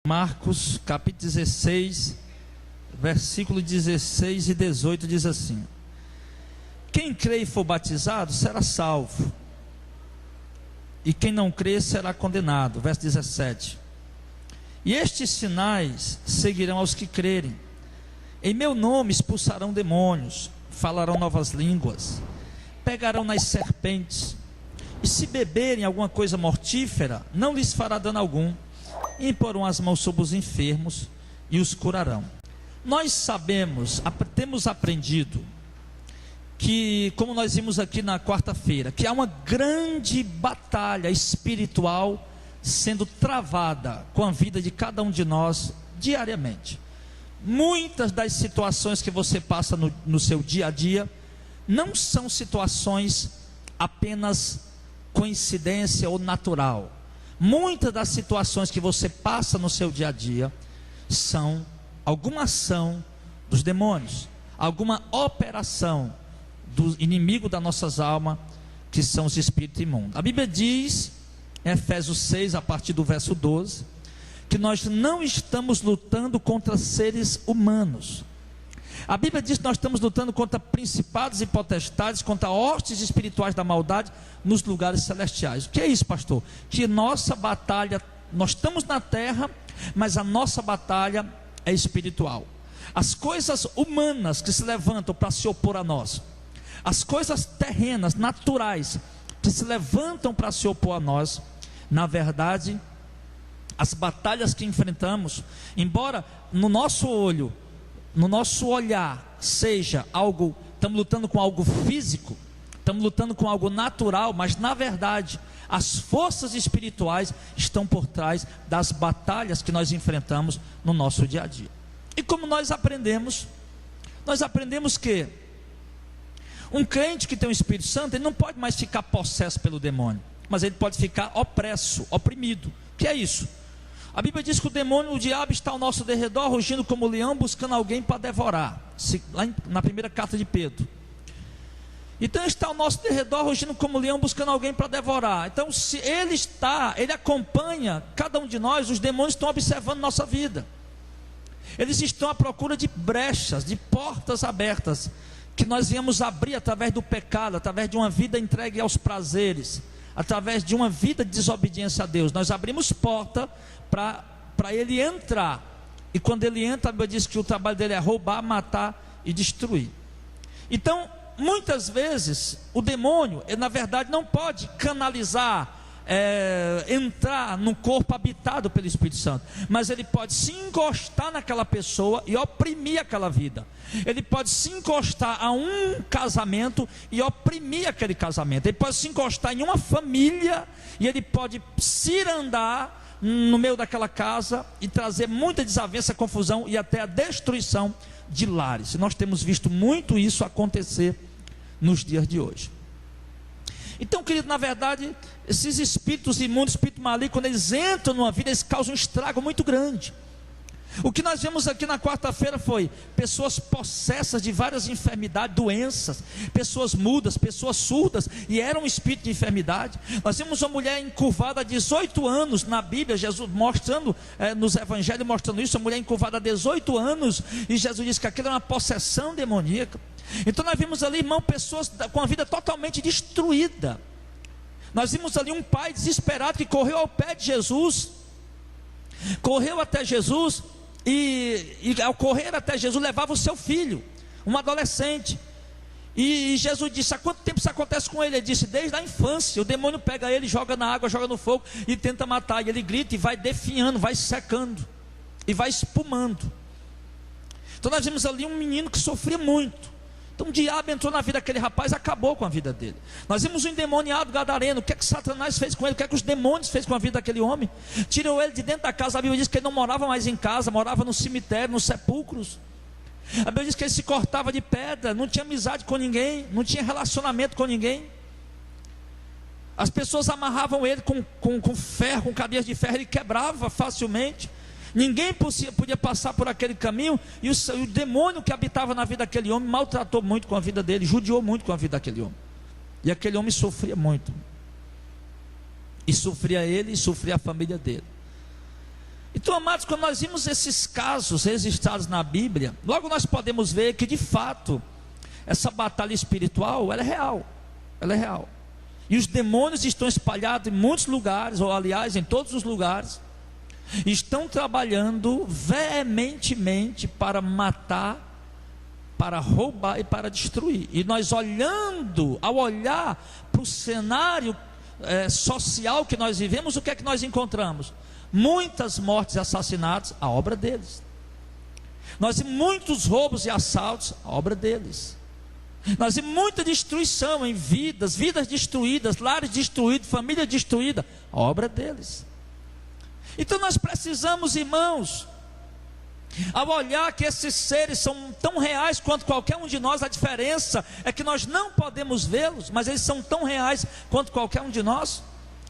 Marcos capítulo 16, versículo 16 e 18 diz assim: quem crê e for batizado será salvo, e quem não crê será condenado. Verso 17: e estes sinais seguirão aos que crerem: em meu nome expulsarão demônios, falarão novas línguas, pegarão nas serpentes, e se beberem alguma coisa mortífera, não lhes fará dano algum, e imporão as mãos sobre os enfermos e os curarão. Nós sabemos, temos aprendido que, como nós vimos aqui na quarta-feira, que há uma grande batalha espiritual sendo travada com a vida de cada um de nós diariamente. Muitas das situações que você passa no seu dia a dia não são situações apenas coincidência ou natural. Muitas das situações que você passa no seu dia a dia são alguma ação dos demônios, alguma operação do inimigo das nossas almas, que são os espíritos imundos. A Bíblia diz em Efésios 6, a partir do verso 12, que nós não estamos lutando contra seres humanos. A Bíblia diz que nós estamos lutando contra principados e potestades, contra hostes espirituais da maldade nos lugares celestiais. O que é isso, pastor? Que nossa batalha, nós estamos na terra, mas a nossa batalha é espiritual. As coisas humanas que se levantam para se opor a nós, as coisas terrenas, naturais, que se levantam para se opor a nós, na verdade, as batalhas que enfrentamos, embora no nosso olho, no nosso olhar seja algo, estamos lutando com algo físico, estamos lutando com algo natural, mas na verdade as forças espirituais estão por trás das batalhas que nós enfrentamos no nosso dia a dia. E como nós aprendemos que um crente que tem o Espírito Santo, ele não pode mais ficar possesso pelo demônio, mas ele pode ficar opresso, oprimido. O que é isso? A Bíblia diz que o demônio, o diabo, está ao nosso derredor, rugindo como leão, buscando alguém para devorar. Lá na primeira carta de Pedro. Então está ao nosso derredor, rugindo como leão, buscando alguém para devorar. Então, se ele acompanha cada um de nós, os demônios estão observando nossa vida. Eles estão à procura de brechas, de portas abertas, que nós viemos abrir através do pecado, através de uma vida entregue aos prazeres, através de uma vida de desobediência a Deus. Nós abrimos porta para ele entrar, e quando ele entra, a Bíblia diz que o trabalho dele é roubar, matar e destruir. Então, muitas vezes, o demônio, ele, na verdade, não pode canalizar, entrar num corpo habitado pelo Espírito Santo, mas ele pode se encostar naquela pessoa e oprimir aquela vida. Ele pode se encostar a um casamento e oprimir aquele casamento. Ele pode se encostar em uma família e ele pode cirandar no meio daquela casa e trazer muita desavença, confusão e até a destruição de lares. E nós temos visto muito isso acontecer nos dias de hoje. Então, querido, na verdade, esses espíritos imundos, espíritos malignos, quando eles entram numa vida, eles causam um estrago muito grande. O que nós vimos aqui na quarta-feira foi pessoas possessas de várias enfermidades, doenças, pessoas mudas, pessoas surdas, e era um espírito de enfermidade. Nós vimos uma mulher encurvada há 18 anos na Bíblia, Jesus mostrando, nos evangelhos mostrando isso, uma mulher encurvada há 18 anos, e Jesus disse que aquilo era uma possessão demoníaca. Então nós vimos ali, irmão, pessoas com a vida totalmente destruída. Nós vimos ali um pai desesperado que correu ao pé de Jesus, correu até Jesus, e ao correr até Jesus levava o seu filho, um adolescente, e Jesus disse: há quanto tempo isso acontece com ele? Ele disse: desde a infância. O demônio pega ele, joga na água, joga no fogo e tenta matar, e ele grita e vai definhando, vai secando e vai espumando. Então nós vimos ali um menino que sofria muito. Então o diabo entrou na vida daquele rapaz e acabou com a vida dele. Nós vimos um endemoniado gadareno. O que é que Satanás fez com ele? O que é que os demônios fez com a vida daquele homem? Tirou ele de dentro da casa. A Bíblia diz que ele não morava mais em casa, morava no cemitério, nos sepulcros. A Bíblia diz que ele se cortava de pedra, não tinha amizade com ninguém, não tinha relacionamento com ninguém. As pessoas amarravam ele com ferro, com cadeias de ferro, ele quebrava facilmente. Ninguém podia passar por aquele caminho, e o demônio que habitava na vida daquele homem maltratou muito com a vida dele, judiou muito com a vida daquele homem, e aquele homem sofria muito, e sofria ele, e sofria a família dele. Então, amados, quando nós vimos esses casos registrados na Bíblia, logo nós podemos ver que de fato essa batalha espiritual, ela é real. Ela é real. E os demônios estão espalhados em muitos lugares, ou aliás, em todos os lugares. Estão trabalhando veementemente para matar, para roubar e para destruir. E nós ao olhar para o cenário social que nós vivemos, o que é que nós encontramos? Muitas mortes e assassinatos, a obra deles. Nós vimos muitos roubos e assaltos, a obra deles. Nós vimos muita destruição em vidas destruídas, lares destruídos, família destruída, a obra deles. Então nós precisamos, irmãos, ao olhar que esses seres são tão reais quanto qualquer um de nós, a diferença é que nós não podemos vê-los, mas eles são tão reais quanto qualquer um de nós.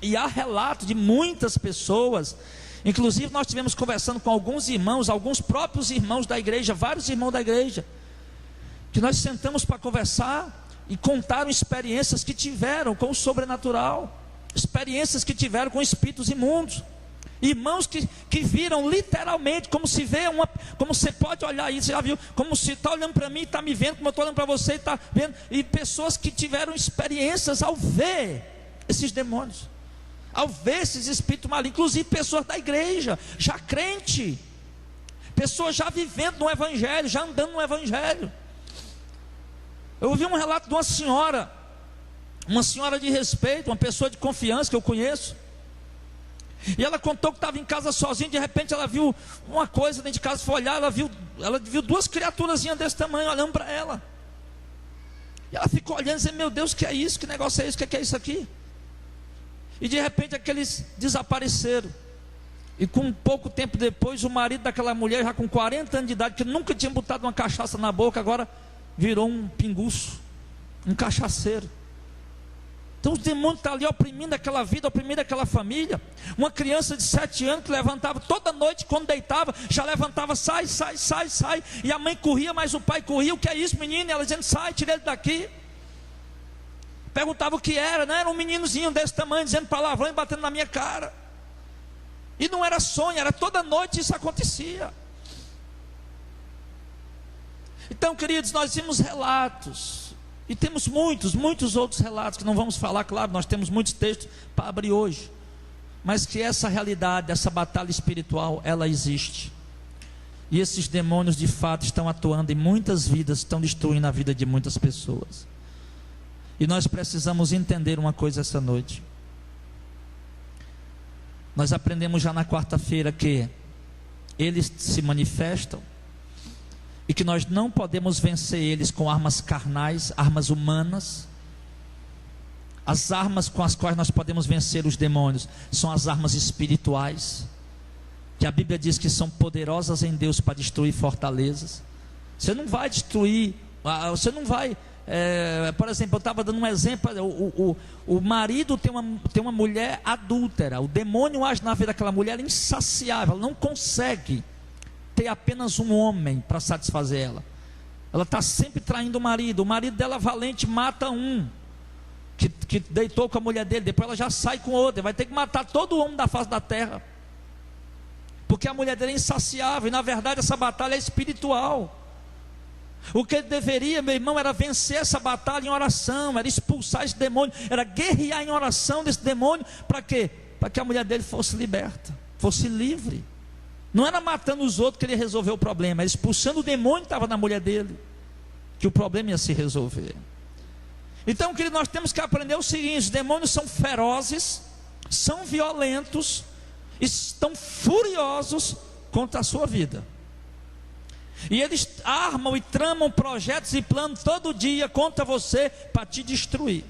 E há relato de muitas pessoas, inclusive nós tivemos conversando com alguns irmãos, alguns próprios irmãos da igreja, vários irmãos da igreja, que nós sentamos para conversar e contaram experiências que tiveram com o sobrenatural, experiências que tiveram com espíritos imundos, irmãos que viram literalmente, como se vê como você pode olhar isso, já viu, como se está olhando para mim e está me vendo, como eu estou olhando para você e está vendo, e pessoas que tiveram experiências ao ver esses demônios, ao ver esses espíritos malignos, inclusive pessoas da igreja, já crente, pessoas já vivendo no evangelho, já andando no evangelho. Eu ouvi um relato de uma senhora de respeito, uma pessoa de confiança que eu conheço, e ela contou que estava em casa sozinha. De repente ela viu uma coisa dentro de casa, foi olhar, ela viu duas criaturazinhas desse tamanho olhando para ela, e ela ficou olhando e dizendo: meu Deus, que é isso? Que negócio é isso? Que é isso aqui? E de repente aqueles desapareceram. E com pouco tempo depois, o marido daquela mulher, já com 40 anos de idade, que nunca tinha botado uma cachaça na boca, agora virou um pinguço, um cachaceiro. Então os demônios estão ali oprimindo aquela vida, oprimindo aquela família. Uma criança de 7 anos que levantava toda noite, quando deitava, já levantava: sai. E a mãe corria, mas o pai corria: o que é isso, menino? E ela dizendo: sai, tira ele daqui. Perguntava o que era, né? Era um meninozinho desse tamanho, dizendo palavrão e batendo na minha cara. E não era sonho, era toda noite isso acontecia. Então, queridos, nós vimos relatos, e temos muitos outros relatos que não vamos falar, claro, nós temos muitos textos para abrir hoje, mas que essa realidade, essa batalha espiritual, ela existe. E esses demônios de fato estão atuando em muitas vidas, estão destruindo a vida de muitas pessoas. E nós precisamos entender uma coisa essa noite. Nós aprendemos já na quarta-feira que eles se manifestam e que nós não podemos vencer eles com armas carnais, armas humanas. As armas com as quais nós podemos vencer os demônios são as armas espirituais, que a Bíblia diz que são poderosas em Deus para destruir fortalezas. Você não vai destruir, você não vai... por exemplo, eu estava dando um exemplo. O marido tem uma mulher adúltera. O demônio age na vida daquela mulher insaciável. Ela não consegue ter apenas um homem para satisfazer ela. Ela está sempre traindo o marido. O marido dela, valente, mata um que deitou com a mulher dele. Depois ela já sai com outra. Vai ter que matar todo homem da face da terra, porque a mulher dele é insaciável. E na verdade essa batalha é espiritual. O que ele deveria, meu irmão, era vencer essa batalha em oração, era expulsar esse demônio, era guerrear em oração desse demônio. Para quê? Para que a mulher dele fosse liberta, fosse livre. Não era matando os outros que ele resolveu o problema, era expulsando o demônio que estava na mulher dele, que o problema ia se resolver. Então, querido, nós temos que aprender o seguinte: os demônios são ferozes, são violentos, estão furiosos contra a sua vida. E eles armam e tramam projetos e planos todo dia contra você para te destruir.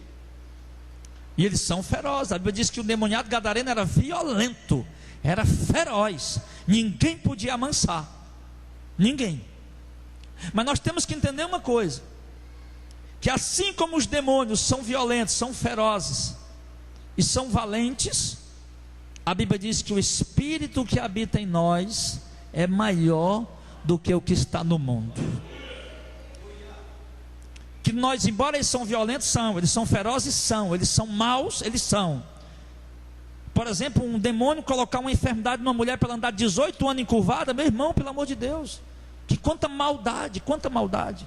E eles são ferozes. A Bíblia diz que o demoniado gadareno era violento, era feroz. Ninguém podia amansar, ninguém. Mas nós temos que entender uma coisa: que assim como os demônios são violentos, são ferozes e são valentes, a Bíblia diz que o Espírito que habita em nós é maior do que o que está no mundo. Que nós, embora eles são violentos, eles são ferozes, eles são maus, eles são. Por exemplo, um demônio colocar uma enfermidade numa mulher para ela andar 18 anos encurvada, meu irmão, pelo amor de Deus, que quanta maldade, quanta maldade.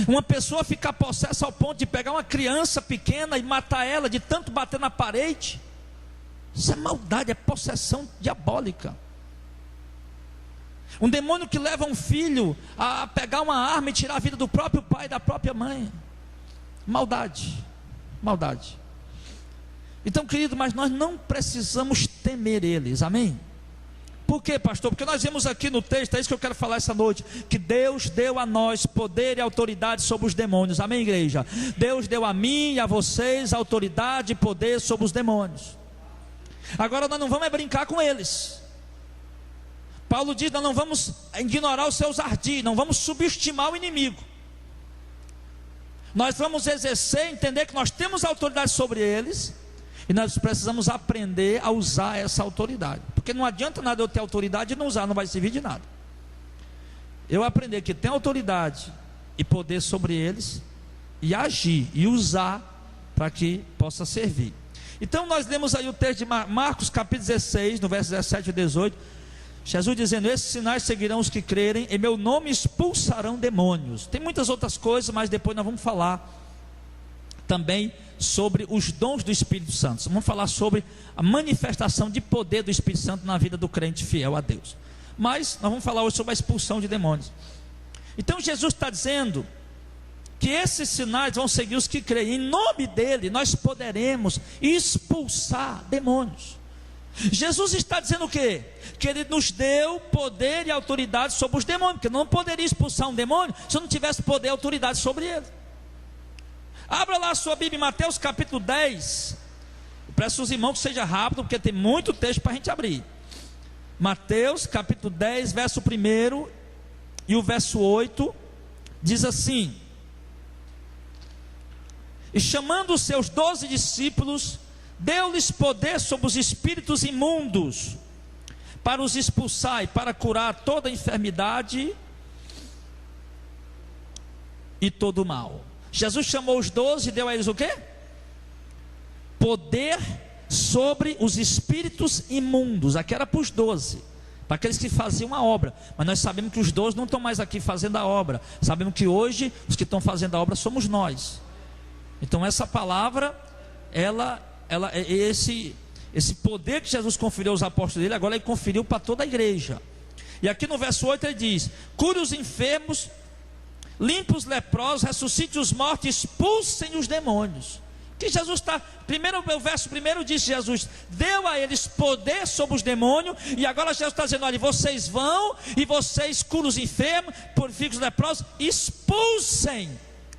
Uma pessoa ficar possessa ao ponto de pegar uma criança pequena e matar ela de tanto bater na parede, isso é maldade, é possessão diabólica. Um demônio que leva um filho a pegar uma arma e tirar a vida do próprio pai e da própria mãe, maldade, maldade. Então, querido, mas nós não precisamos temer eles, amém? Por quê, pastor? Porque nós vemos aqui no texto, é isso que eu quero falar essa noite, que Deus deu a nós poder e autoridade sobre os demônios, amém, igreja? Deus deu a mim e a vocês autoridade e poder sobre os demônios. Agora nós não vamos brincar com eles. Paulo diz, nós não vamos ignorar os seus ardis, não vamos subestimar o inimigo. Nós vamos exercer, entender que nós temos autoridade sobre eles, e nós precisamos aprender a usar essa autoridade. Porque não adianta nada eu ter autoridade e não usar, não vai servir de nada. Eu aprender que tem autoridade e poder sobre eles, e agir e usar para que possa servir. Então nós lemos aí o texto de Marcos capítulo 16, no verso 17 e 18, Jesus dizendo, esses sinais seguirão os que crerem, em meu nome expulsarão demônios. Tem muitas outras coisas, mas depois nós vamos falar também sobre os dons do Espírito Santo. Vamos falar sobre a manifestação de poder do Espírito Santo na vida do crente fiel a Deus. Mas nós vamos falar hoje sobre a expulsão de demônios. Então Jesus está dizendo que esses sinais vão seguir os que creem. Em nome dele nós poderemos expulsar demônios. Jesus está dizendo o quê? Que ele nos deu poder e autoridade sobre os demônios, porque não poderia expulsar um demônio se eu não tivesse poder e autoridade sobre ele. Abra lá a sua Bíblia em Mateus capítulo 10. Eu peço aos irmãos que seja rápido, porque tem muito texto para a gente abrir. Mateus capítulo 10, verso 1 e o verso 8, diz assim: e chamando os seus 12 discípulos, deu-lhes poder sobre os espíritos imundos, para os expulsar e para curar toda enfermidade e todo mal. Jesus chamou os 12 e deu a eles o quê? Poder sobre os espíritos imundos. Aqui era para os 12, para aqueles que faziam a obra. Mas nós sabemos que os 12 não estão mais aqui fazendo a obra. Sabemos que hoje os que estão fazendo a obra somos nós. Então essa palavra, esse poder que Jesus conferiu aos apóstolos dele, agora ele conferiu para toda a igreja. E aqui no verso 8 ele diz: cure os enfermos, limpe os leprosos, ressuscite os mortos, expulsem os demônios. Que Jesus está, primeiro, o verso primeiro diz: Jesus deu a eles poder sobre os demônios, e agora Jesus está dizendo: olha, vocês vão e vocês curam os enfermos, purificam os leprosos, expulsem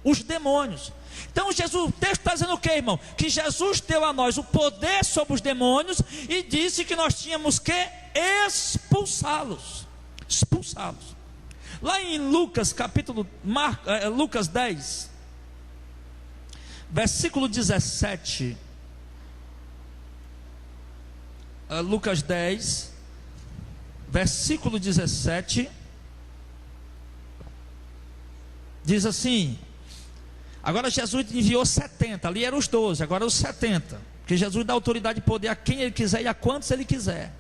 os demônios. Então Jesus, o texto está dizendo o que, irmão? Que Jesus deu a nós o poder sobre os demônios e disse que nós tínhamos que expulsá-los. Expulsá-los. Lá em Lucas, Lucas 10, versículo 17. Lucas 10, versículo 17. Diz assim: agora Jesus enviou 70, ali eram os 12, agora os 70. Porque Jesus dá autoridade e poder a quem ele quiser e a quantos ele quiser.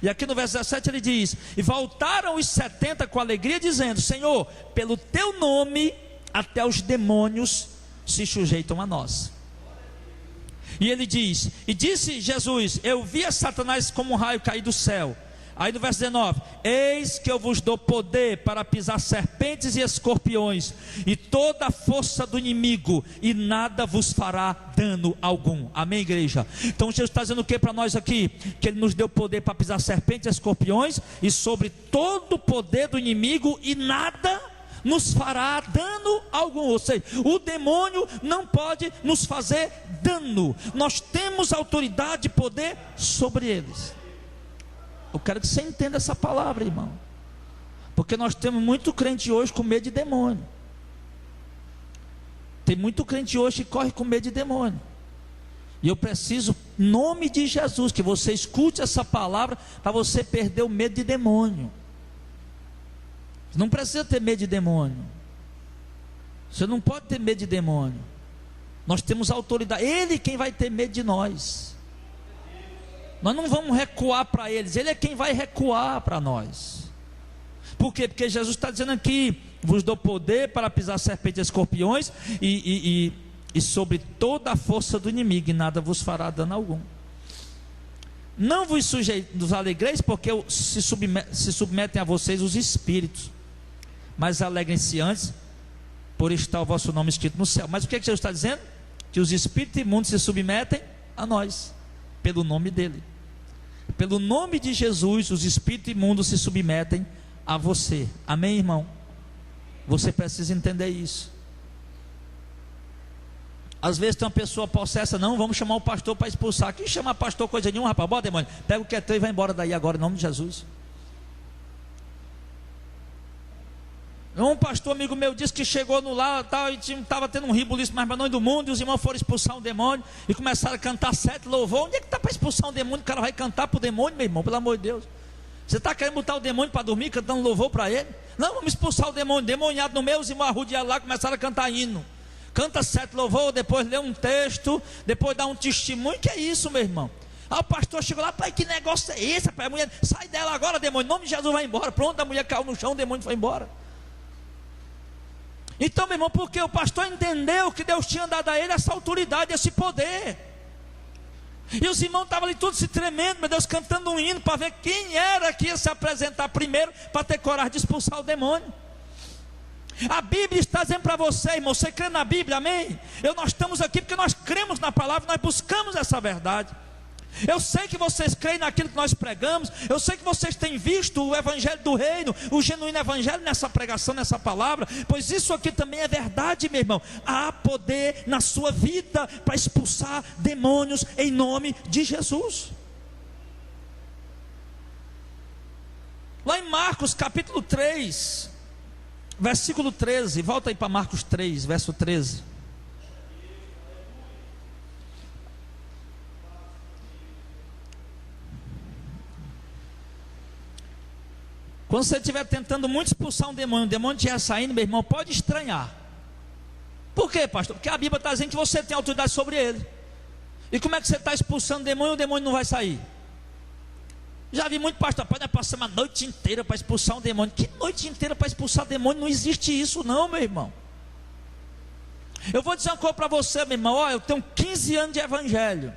E aqui no verso 17 ele diz: e voltaram os 70 com alegria, dizendo: Senhor, pelo teu nome até os demônios se sujeitam a nós. E ele diz, e disse Jesus: eu via Satanás como um raio cair do céu. Aí no verso 19: eis que eu vos dou poder para pisar serpentes e escorpiões, e toda a força do inimigo, e nada vos fará dano algum. Amém, igreja? Então Jesus está dizendo o que para nós aqui? Que ele nos deu poder para pisar serpentes e escorpiões, e sobre todo o poder do inimigo, e nada nos fará dano algum. Ou seja, o demônio não pode nos fazer dano. Nós temos autoridade e poder sobre eles. Eu quero que você entenda essa palavra, irmão, porque nós temos muito crente hoje com medo de demônio. Tem muito crente hoje que corre com medo de demônio. E eu preciso, em nome de Jesus, que você escute essa palavra para você perder o medo de demônio. Você não precisa ter medo de demônio. Você não pode ter medo de demônio. Nós temos autoridade. Ele quem vai ter medo de nós. Nós não vamos recuar para eles. Ele é quem vai recuar para nós. Por quê? Porque Jesus está dizendo aqui: vos dou poder para pisar serpentes e escorpiões e sobre toda a força do inimigo, e nada vos fará dano algum. Não vos alegreis, porque se submetem a vocês os espíritos, mas alegrem-se antes, por estar o vosso nome escrito no céu. Mas o que é que Jesus está dizendo? Que os espíritos imundos se submetem a nós, pelo nome dele. Pelo nome de Jesus, os espíritos imundos se submetem a você. Amém, irmão? Você precisa entender isso. Às vezes tem uma pessoa possessa: não, vamos chamar o pastor para expulsar. Quem chama pastor coisa nenhuma, rapaz? Bota, demônio, pega o que é teu e vai embora daí agora, em nome de Jesus. Um pastor amigo meu disse que chegou no lar tal, e estava tendo um ribuliço mais para nós do mundo, e os irmãos foram expulsar um demônio e começaram a cantar 7 louvor. Onde é que está para expulsar um demônio? O cara vai cantar para o demônio, meu irmão, pelo amor de Deus. Você está querendo botar o demônio para dormir, cantando louvor para ele? Não, vamos expulsar o demônio. Demoniado no meio, os irmãos arrudearam lá, começaram a cantar hino. Canta 7 louvor, depois lê um texto, depois dá um testemunho. Que é isso, meu irmão? Aí o pastor chegou lá: pai, que negócio é esse? Pai, a mulher, sai dela agora, demônio, em nome de Jesus, vai embora. Pronto, a mulher caiu no chão, o demônio foi embora. Então, meu irmão, porque o pastor entendeu que Deus tinha dado a ele essa autoridade, esse poder. E os irmãos estavam ali todos se tremendo, meu Deus, cantando um hino para ver quem era que ia se apresentar primeiro para ter coragem de expulsar o demônio. A Bíblia está dizendo para você, irmão, você crê na Bíblia, amém? Nós estamos aqui porque nós cremos na palavra, nós buscamos essa verdade. Eu sei que vocês creem naquilo que nós pregamos, eu sei que vocês têm visto o evangelho do reino, o genuíno evangelho nessa pregação, nessa palavra, pois isso aqui também é verdade, meu irmão. Há poder na sua vida para expulsar demônios em nome de Jesus. Lá em Marcos capítulo 3, versículo 13, volta aí para Marcos 3, verso 13. Quando você estiver tentando muito expulsar um demônio, o demônio estiver saindo, meu irmão, pode estranhar. Por quê, pastor? Porque a Bíblia está dizendo que você tem autoridade sobre ele. E como é que você está expulsando o demônio não vai sair? Já vi muito pastor: pode passar uma noite inteira para expulsar um demônio. Que noite inteira para expulsar demônio? Não existe isso não, meu irmão. Eu vou dizer uma coisa para você, meu irmão. Eu tenho 15 anos de evangelho.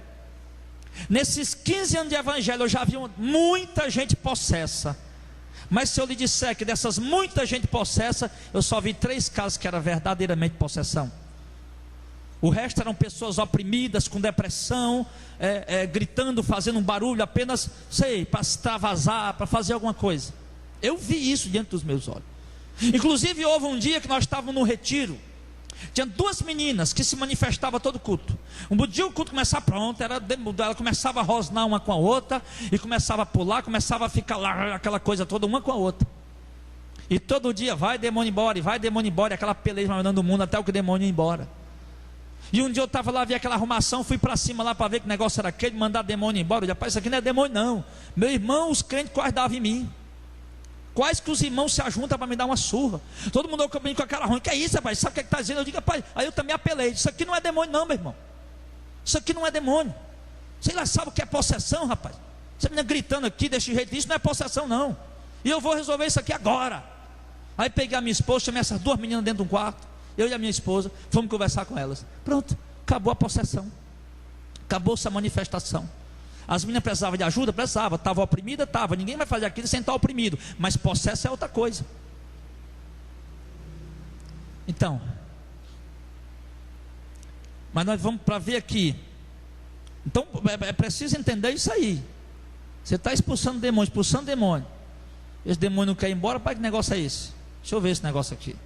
Nesses 15 anos de evangelho eu já vi muita gente possessa. Mas se eu lhe disser que dessas muita gente possessa, eu só vi 3 casos que era verdadeiramente possessão. O resto eram pessoas oprimidas, com depressão, gritando, fazendo um barulho apenas, para extravasar, para fazer alguma coisa. Eu vi isso diante dos meus olhos. Inclusive houve um dia que nós estávamos no retiro. Tinha 2 meninas que se manifestavam todo culto. Um dia o culto começava, pronto, ela começava a rosnar uma com a outra, e começava a pular, começava a ficar lá, aquela coisa toda, uma com a outra. E todo dia, vai demônio embora, e vai demônio embora, e aquela peleja mandando o mundo até o que o demônio ia embora. E um dia eu estava lá, vi aquela arrumação, fui para cima lá para ver que negócio era aquele, mandar demônio embora. Eu disse: rapaz, isso aqui não é demônio não. Meu irmão, os crentes quase davam em mim. Quase que os irmãos se ajuntam para me dar uma surra. Todo mundo comigo com a cara ruim: que é isso, rapaz? Sabe o que está dizendo? Eu digo: rapaz, aí eu também apelei. Isso aqui não é demônio não, meu irmão. Isso aqui não é demônio. Sei lá, sabe o que é possessão, rapaz? Você me gritando aqui desse jeito, isso não é possessão não. E eu vou resolver isso aqui agora. Aí peguei a minha esposa, chamei essas 2 meninas dentro de um quarto, eu e a minha esposa, fomos conversar com elas. Pronto, acabou a possessão. Acabou essa manifestação. As meninas precisavam de ajuda? Precisava. Estava oprimida? Estava. Ninguém vai fazer aquilo sem estar oprimido. Mas possesso é outra coisa. Então, mas nós vamos para ver aqui. Então é preciso entender isso aí. Você está expulsando demônio. Esse demônio não quer ir embora. Pai, que negócio é esse? Deixa eu ver esse negócio aqui.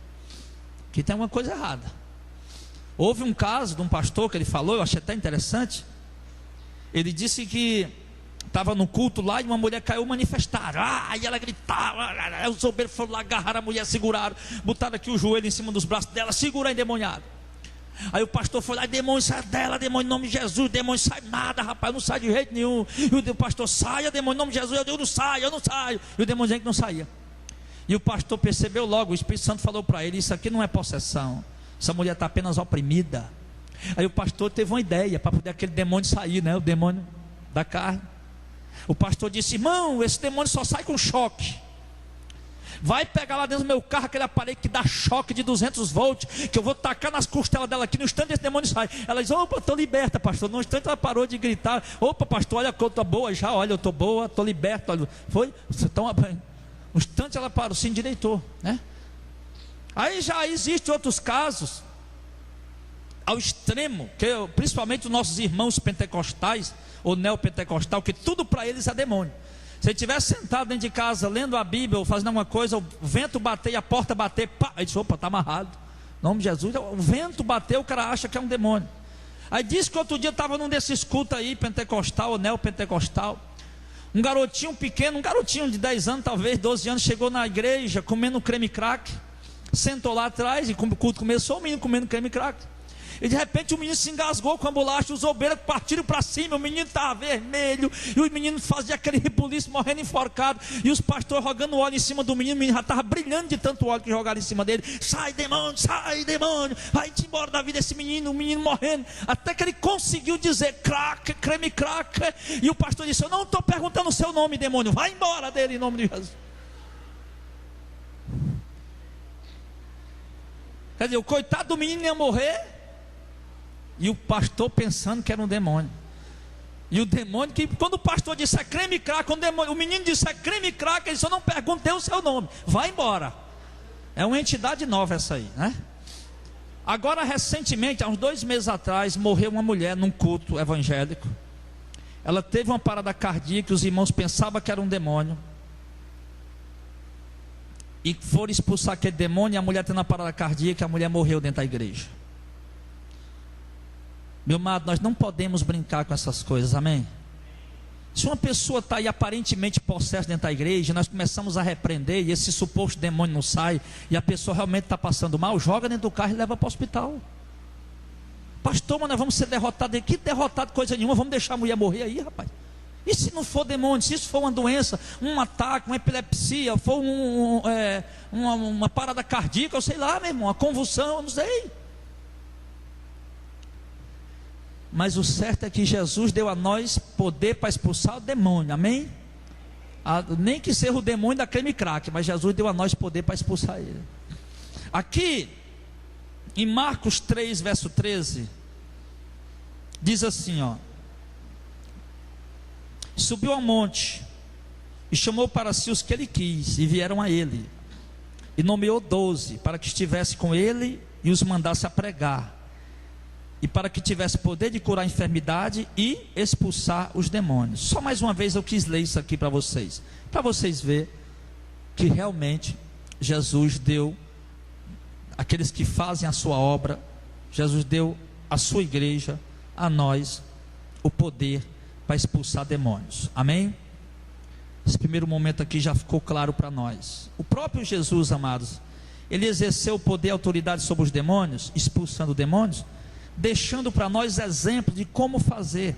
Aqui tem uma coisa errada. Houve um caso de um pastor que ele falou, eu achei até interessante. Ele disse que estava no culto lá e uma mulher caiu manifestar. E ela gritava. Os obreiros foram lá, agarraram a mulher, seguraram, botaram aqui o joelho em cima dos braços dela, segura a endemoniada. Aí o pastor foi lá: demônio, sai dela, demônio, em nome de Jesus. Demônio, sai nada, rapaz, não sai de jeito nenhum. E o pastor: saia, demônio, em nome de Jesus. Eu não saio. E o demônio dizendo que não saía. E o pastor percebeu logo, o Espírito Santo falou para ele: isso aqui não é possessão, essa mulher está apenas oprimida. Aí o pastor teve uma ideia para poder aquele demônio sair, né? O demônio da carne. O pastor disse: irmão, esse demônio só sai com choque. Vai pegar lá dentro do meu carro aquele aparelho que dá choque de 200 volts, que eu vou tacar nas costelas dela aqui, no instante esse demônio sai. Ela diz: opa, estou liberta, pastor. No instante ela parou de gritar: opa, pastor, olha que eu estou boa já, olha, eu estou boa, estou liberta. Olha. Foi? Você toma banho. No instante ela parou, se endireitou, né? Aí já existem outros casos ao extremo, que principalmente os nossos irmãos pentecostais ou neopentecostal, que tudo para eles é demônio. Se ele estiver sentado dentro de casa, lendo a Bíblia ou fazendo alguma coisa, o vento bater e a porta bater, pá, ele diz: opa, está amarrado. Em nome de Jesus, o vento bateu, o cara acha que é um demônio. Aí disse que outro dia estava num desses cultos aí, pentecostal ou neopentecostal. Um garotinho pequeno, um garotinho de 10 anos, talvez 12 anos, chegou na igreja comendo creme crack, sentou lá atrás e o culto começou, o menino comendo creme crack. E de repente o menino se engasgou com a bolacha, os obreiros partiram para cima, o menino estava vermelho, e o menino fazia aquele rebuliço, morrendo enforcado, e os pastores jogando óleo em cima do menino já estava brilhando de tanto óleo que jogaram em cima dele. Sai demônio, vai-te embora da vida desse menino, o menino morrendo, até que ele conseguiu dizer crack, creme crack, e o pastor disse: eu não estou perguntando o seu nome, demônio, vai embora dele em nome de Jesus. Quer dizer, o coitado do menino ia morrer, e o pastor pensando que era um demônio. E o demônio, que quando o pastor disse é creme crack, quando o menino disse é creme crack, ele disse: eu não perguntei o seu nome, vai embora. É uma entidade nova essa aí, né? Agora recentemente, há uns 2 meses atrás, morreu uma mulher num culto evangélico. Ela teve uma parada cardíaca, os irmãos pensavam que era um demônio, e foram expulsar aquele demônio, e a mulher tendo uma parada cardíaca, a mulher morreu dentro da igreja. Meu amado, nós não podemos brincar com essas coisas, amém? Se uma pessoa está aí aparentemente possessa dentro da igreja, nós começamos a repreender, e esse suposto demônio não sai, e a pessoa realmente está passando mal, joga dentro do carro e leva para o hospital. Pastor, mas nós vamos ser derrotados. Que derrotado coisa nenhuma, vamos deixar a mulher morrer aí, rapaz. E se não for demônio, se isso for uma doença, um ataque, uma epilepsia, for uma parada cardíaca, eu sei lá, meu irmão, uma convulsão, eu não sei. Mas o certo é que Jesus deu a nós poder para expulsar o demônio, amém? Nem que seja o demônio da creme crack, mas Jesus deu a nós poder para expulsar ele. Aqui, em Marcos 3, verso 13, diz assim, ó: subiu ao monte, e chamou para si os que ele quis, e vieram a ele, e nomeou 12, para que estivesse com ele, e os mandasse a pregar, e para que tivesse poder de curar a enfermidade e expulsar os demônios. Só mais uma vez eu quis ler isso aqui para vocês verem que realmente Jesus deu aqueles que fazem a sua obra, Jesus deu à sua igreja, a nós, o poder para expulsar demônios, amém? Esse primeiro momento aqui já ficou claro para nós. O próprio Jesus, amados, ele exerceu o poder e autoridade sobre os demônios, expulsando demônios, deixando para nós exemplo de como fazer.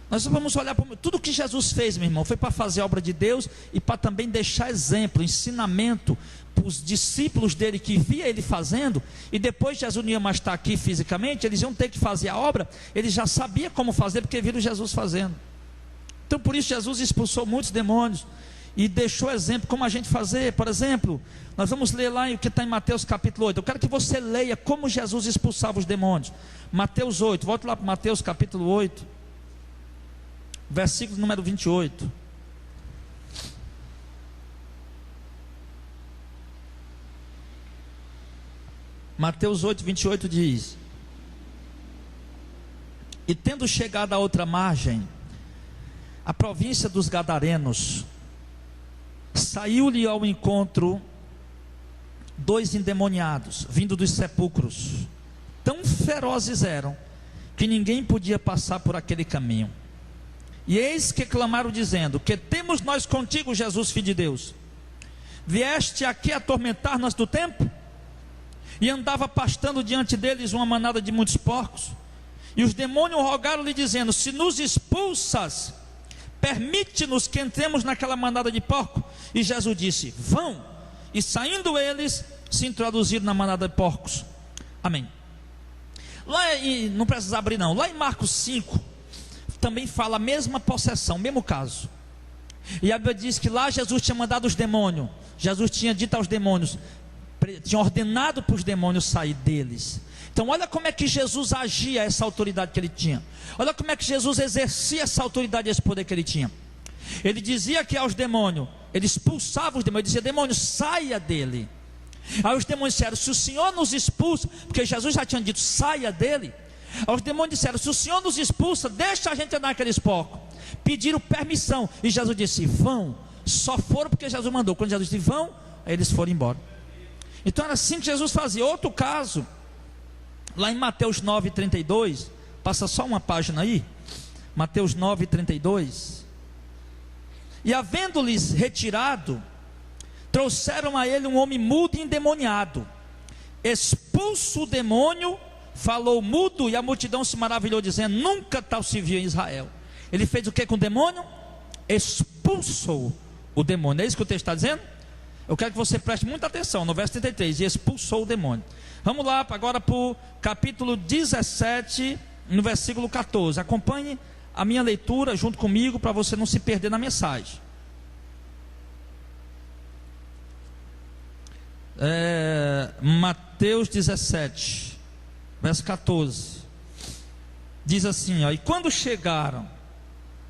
Nós vamos olhar para tudo que Jesus fez, meu irmão, foi para fazer a obra de Deus e para também deixar exemplo, ensinamento para os discípulos dele que via ele fazendo, e depois Jesus não ia mais estar aqui fisicamente, eles iam ter que fazer a obra, ele já sabia como fazer porque viram Jesus fazendo. Então por isso Jesus expulsou muitos demônios e deixou exemplo como a gente fazer. Por exemplo, nós vamos ler lá o que está em Mateus capítulo 8. Eu quero que você leia como Jesus expulsava os demônios. Mateus 8, volte lá para Mateus capítulo 8, versículo número 28. Mateus 8, 28 diz: e tendo chegado à outra margem, a província dos Gadarenos, saiu-lhe ao encontro 2 endemoniados, vindo dos sepulcros. Tão ferozes eram, que ninguém podia passar por aquele caminho. E eis que clamaram dizendo: que temos nós contigo, Jesus, filho de Deus? Vieste aqui atormentar-nos do tempo? E andava pastando diante deles uma manada de muitos porcos. E os demônios rogaram-lhe dizendo: se nos expulsas, permite-nos que entremos naquela manada de porco. E Jesus disse: vão. E saindo eles, se introduziram na manada de porcos. Amém. Não precisa abrir não, lá em Marcos 5, também fala a mesma possessão, mesmo caso. E a Bíblia diz que lá Jesus tinha mandado os demônios, Jesus tinha dito aos demônios, tinha ordenado para os demônios sair deles. Então olha como é que Jesus agia, essa autoridade que ele tinha. Olha como é que Jesus exercia essa autoridade, esse poder que ele tinha. Ele dizia que aos demônios, ele expulsava os demônios, ele dizia: demônio, saia dele. Aí os demônios disseram: se o Senhor nos expulsa, porque Jesus já tinha dito: saia dele. Aí os demônios disseram: se o Senhor nos expulsa, deixa a gente andar naqueles porcos. Pediram permissão, e Jesus disse: vão. Só foram porque Jesus mandou. Quando Jesus disse vão, aí eles foram embora. Então era assim que Jesus fazia. Outro caso, lá em Mateus 9:32, passa só uma página aí, Mateus 9:32. E havendo-lhes retirado, trouxeram a ele um homem mudo e endemoniado. Expulso o demônio, falou mudo, e a multidão se maravilhou, dizendo: nunca tal se viu em Israel. Ele fez o que com o demônio? Expulsou o demônio. É isso que o texto está dizendo? Eu quero que você preste muita atenção no verso 33, e expulsou o demônio. Vamos lá agora para o capítulo 17, no versículo 14. Acompanhe a minha leitura junto comigo, para você não se perder na mensagem. Mateus 17, verso 14. Diz assim, ó: e quando chegaram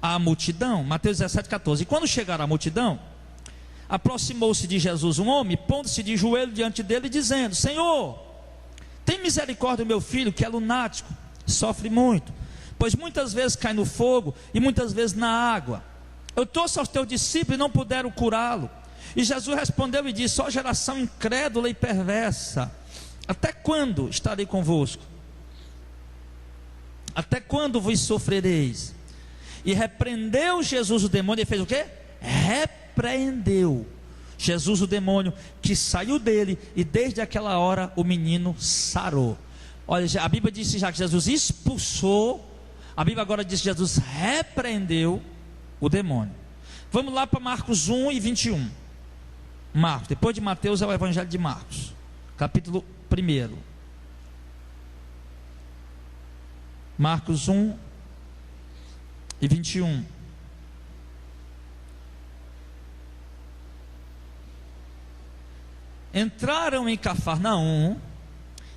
à multidão, Mateus 17, 14. E quando chegaram à multidão, aproximou-se de Jesus um homem, pondo-se de joelho diante dele, dizendo: Senhor, tem misericórdia do meu filho, que é lunático, sofre muito, pois muitas vezes cai no fogo e muitas vezes na água. Eu trouxe aos teus discípulos e não puderam curá-lo. E Jesus respondeu e disse: ó geração incrédula e perversa, até quando estarei convosco? Até quando vos sofrereis? E repreendeu Jesus o demônio. E fez o quê? Repreendeu Jesus o demônio, que saiu dele, e desde aquela hora o menino sarou. Olha, a Bíblia disse já que Jesus expulsou, a Bíblia agora diz que Jesus repreendeu o demônio. Vamos lá para Marcos 1:21. Marcos, depois de Mateus é o Evangelho de Marcos, capítulo 1. Marcos 1:21. Entraram em Cafarnaum,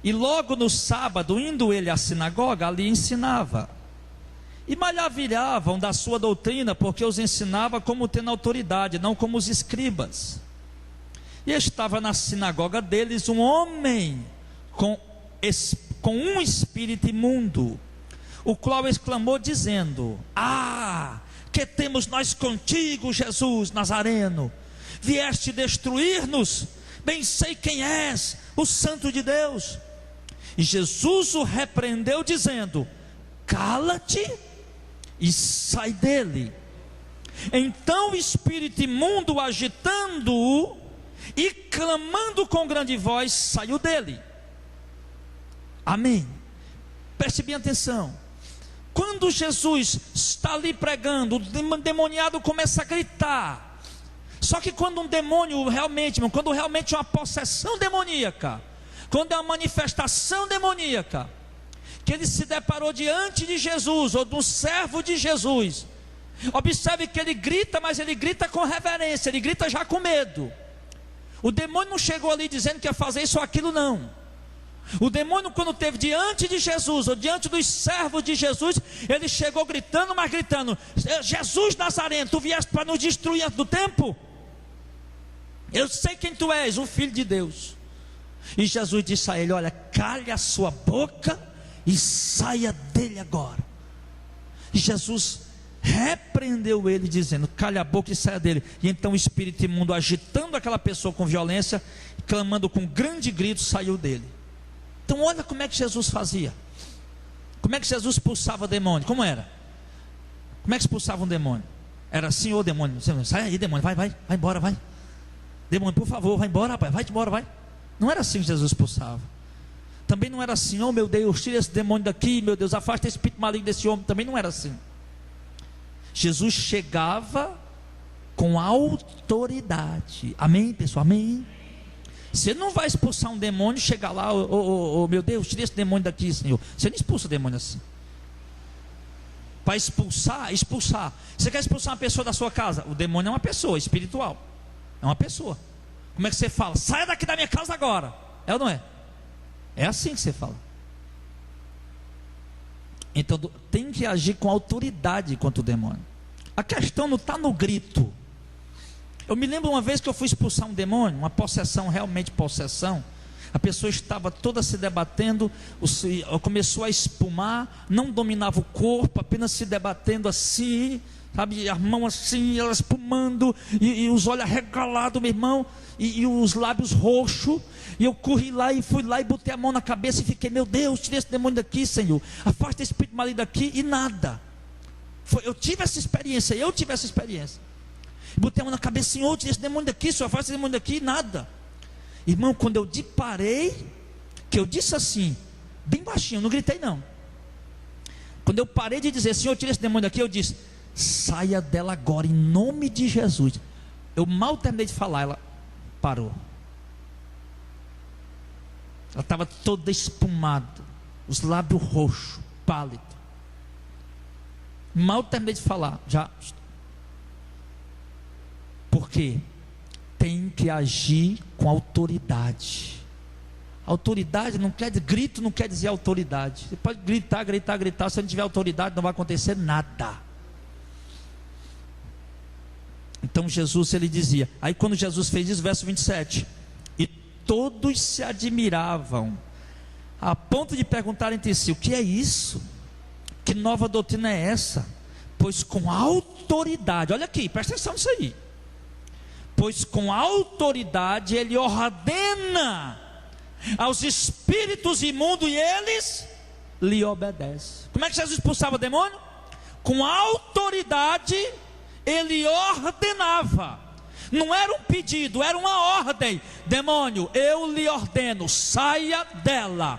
e logo no sábado, indo ele à sinagoga, ali ensinava. E maravilhavam da sua doutrina, porque os ensinava como tendo autoridade, não como os escribas. E estava na sinagoga deles um homem com um espírito imundo, o qual exclamou dizendo: ah, que temos nós contigo, Jesus Nazareno? Vieste destruir-nos? Bem sei quem és, o Santo de Deus. E Jesus o repreendeu dizendo: cala-te e sai dele. Então o espírito imundo, agitando-o e clamando com grande voz, saiu dele. Amém. Preste bem atenção. Quando Jesus está ali pregando, o endemoniado começa a gritar. Só que quando um demônio realmente, quando realmente é uma possessão demoníaca, quando é uma manifestação demoníaca, que ele se deparou diante de Jesus, ou do servo de Jesus, observe que ele grita, mas ele grita com reverência, ele grita já com medo. O demônio não chegou ali dizendo que ia fazer isso ou aquilo, não. O demônio, quando esteve diante de Jesus, ou diante dos servos de Jesus, ele chegou gritando, mas gritando: Jesus Nazareno, tu vieste para nos destruir antes do tempo? Eu sei quem tu és, o Filho de Deus. E Jesus disse a ele: olha, cale a sua boca e saia dele agora. E Jesus repreendeu ele, dizendo: cale a boca e saia dele. E então o espírito imundo, agitando aquela pessoa com violência, clamando com grande grito, saiu dele. Então olha como é que Jesus fazia. Como é que Jesus expulsava o demônio? Como era? Como é que expulsava um demônio? Era assim: ô demônio, sai aí demônio, vai embora, vai. Demônio, por favor, vai embora, rapaz, vai embora, vai. Não era assim que Jesus expulsava. Também não era assim: oh meu Deus, tira esse demônio daqui, meu Deus, afasta esse espírito maligno desse homem. Também não era assim. Jesus chegava com autoridade. Amém, pessoal? Amém. Você não vai expulsar um demônio e chegar lá, meu Deus, tira esse demônio daqui, Senhor. Você não expulsa o demônio assim. Para expulsar. Você quer expulsar uma pessoa da sua casa? O demônio é uma pessoa espiritual. É uma pessoa. Como é que você fala? Saia daqui da minha casa agora. É ou não é? É assim que você fala. Então tem que agir com autoridade contra o demônio. A questão não está no grito. Eu me lembro uma vez que eu fui expulsar um demônio, uma possessão, realmente possessão. A pessoa estava toda se debatendo, começou a espumar, não dominava o corpo, apenas se debatendo assim, sabe, as mãos assim, ela espumando, e os olhos arregalados, meu irmão, e os lábios roxos. E eu corri lá e fui lá e botei a mão na cabeça e fiquei, meu Deus, tira esse demônio daqui, Senhor, afasta esse espírito maligno daqui, e nada. Eu tive essa experiência. Botei a mão na cabeça, Senhor, tira esse demônio daqui, Senhor, afasta esse demônio daqui, e nada. Irmão, quando eu parei, que eu disse assim, bem baixinho, não gritei não. Quando eu parei de dizer, Senhor, tira esse demônio daqui, eu disse, saia dela agora, em nome de Jesus. Eu mal terminei de falar, ela parou. Ela estava toda espumada, os lábios roxos, pálido. Mal terminei de falar, já. Por quê? Tem que agir com autoridade. Autoridade não quer dizer, grito não quer dizer autoridade. Você pode gritar, se não tiver autoridade não vai acontecer nada. Então Jesus, ele dizia, aí quando Jesus fez isso, verso 27, e todos se admiravam, a ponto de perguntar entre si, o que é isso? Que nova doutrina é essa? Pois com autoridade, olha aqui, presta atenção nisso aí. Pois com autoridade ele ordena aos espíritos imundos e eles lhe obedecem. Como é que Jesus expulsava o demônio? Com autoridade ele ordenava. Não era um pedido, era uma ordem. Demônio, eu lhe ordeno, saia dela.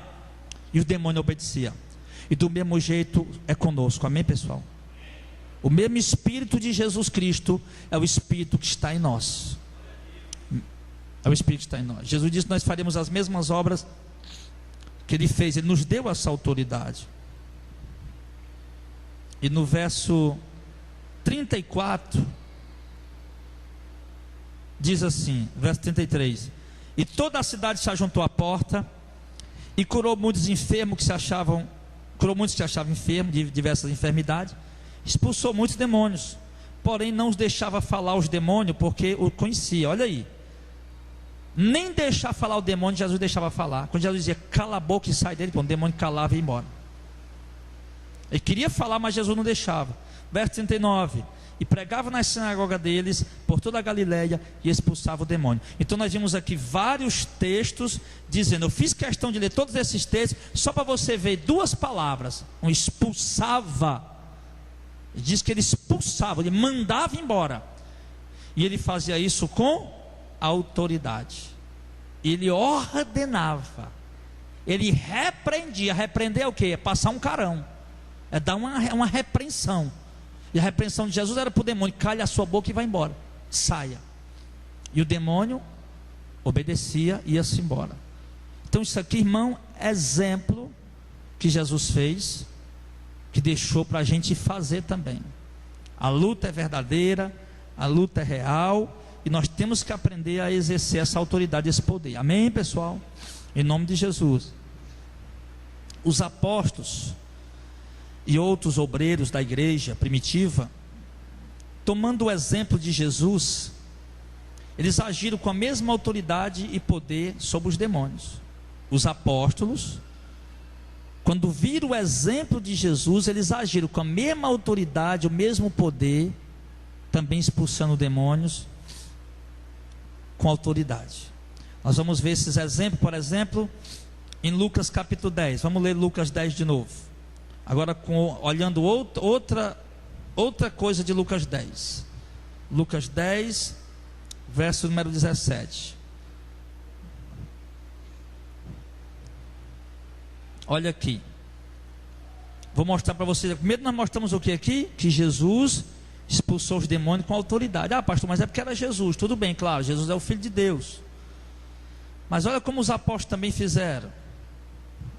E o demônio obedecia. E do mesmo jeito é conosco, amém, pessoal? O mesmo Espírito de Jesus Cristo é o Espírito que está em nós. É o Espírito que está em nós. Jesus disse que nós faremos as mesmas obras que Ele fez. Ele nos deu essa autoridade. E no verso 34, diz assim, verso 33: e toda a cidade se ajuntou à porta, e curou muitos enfermos que se achavam enfermos de diversas enfermidades, expulsou muitos demônios, porém não os deixava falar os demônios, porque o conhecia. Olha aí, nem deixar falar o demônio, Jesus deixava falar. Quando Jesus dizia, cala a boca e sai dele, o demônio calava e ia embora. Ele queria falar, mas Jesus não deixava. Verso 39, e pregava na sinagoga deles, por toda a Galileia, e expulsava o demônio. Então nós vimos aqui vários textos, dizendo, eu fiz questão de ler todos esses textos, só para você ver duas palavras, um expulsava, diz que ele expulsava, ele mandava embora, e ele fazia isso com autoridade, ele ordenava, ele repreendia. Repreender é o que? É passar um carão, é dar uma repreensão. E a repreensão de Jesus era para o demônio, calha a sua boca e vai embora, saia. E o demônio obedecia e ia-se embora. Então isso aqui, irmão, é exemplo que Jesus fez, que deixou para a gente fazer também. A luta é verdadeira, a luta é real, e nós temos que aprender a exercer essa autoridade, esse poder. Amém, pessoal? Em nome de Jesus. Os apóstolos e outros obreiros da igreja primitiva, tomando o exemplo de Jesus, eles agiram com a mesma autoridade e poder sobre os demônios. Os apóstolos, quando viram o exemplo de Jesus, eles agiram com a mesma autoridade, o mesmo poder, também expulsando demônios com autoridade. Nós vamos ver esses exemplos, por exemplo, em Lucas capítulo 10. Vamos ler Lucas 10 de novo. Agora olhando outra coisa de Lucas 10. Lucas 10, verso número 17. Olha aqui. Vou mostrar para vocês. Primeiro nós mostramos o que aqui? Que Jesus expulsou os demônios com autoridade. Ah, pastor, mas é porque era Jesus. Tudo bem, claro, Jesus é o Filho de Deus. Mas olha como os apóstolos também fizeram.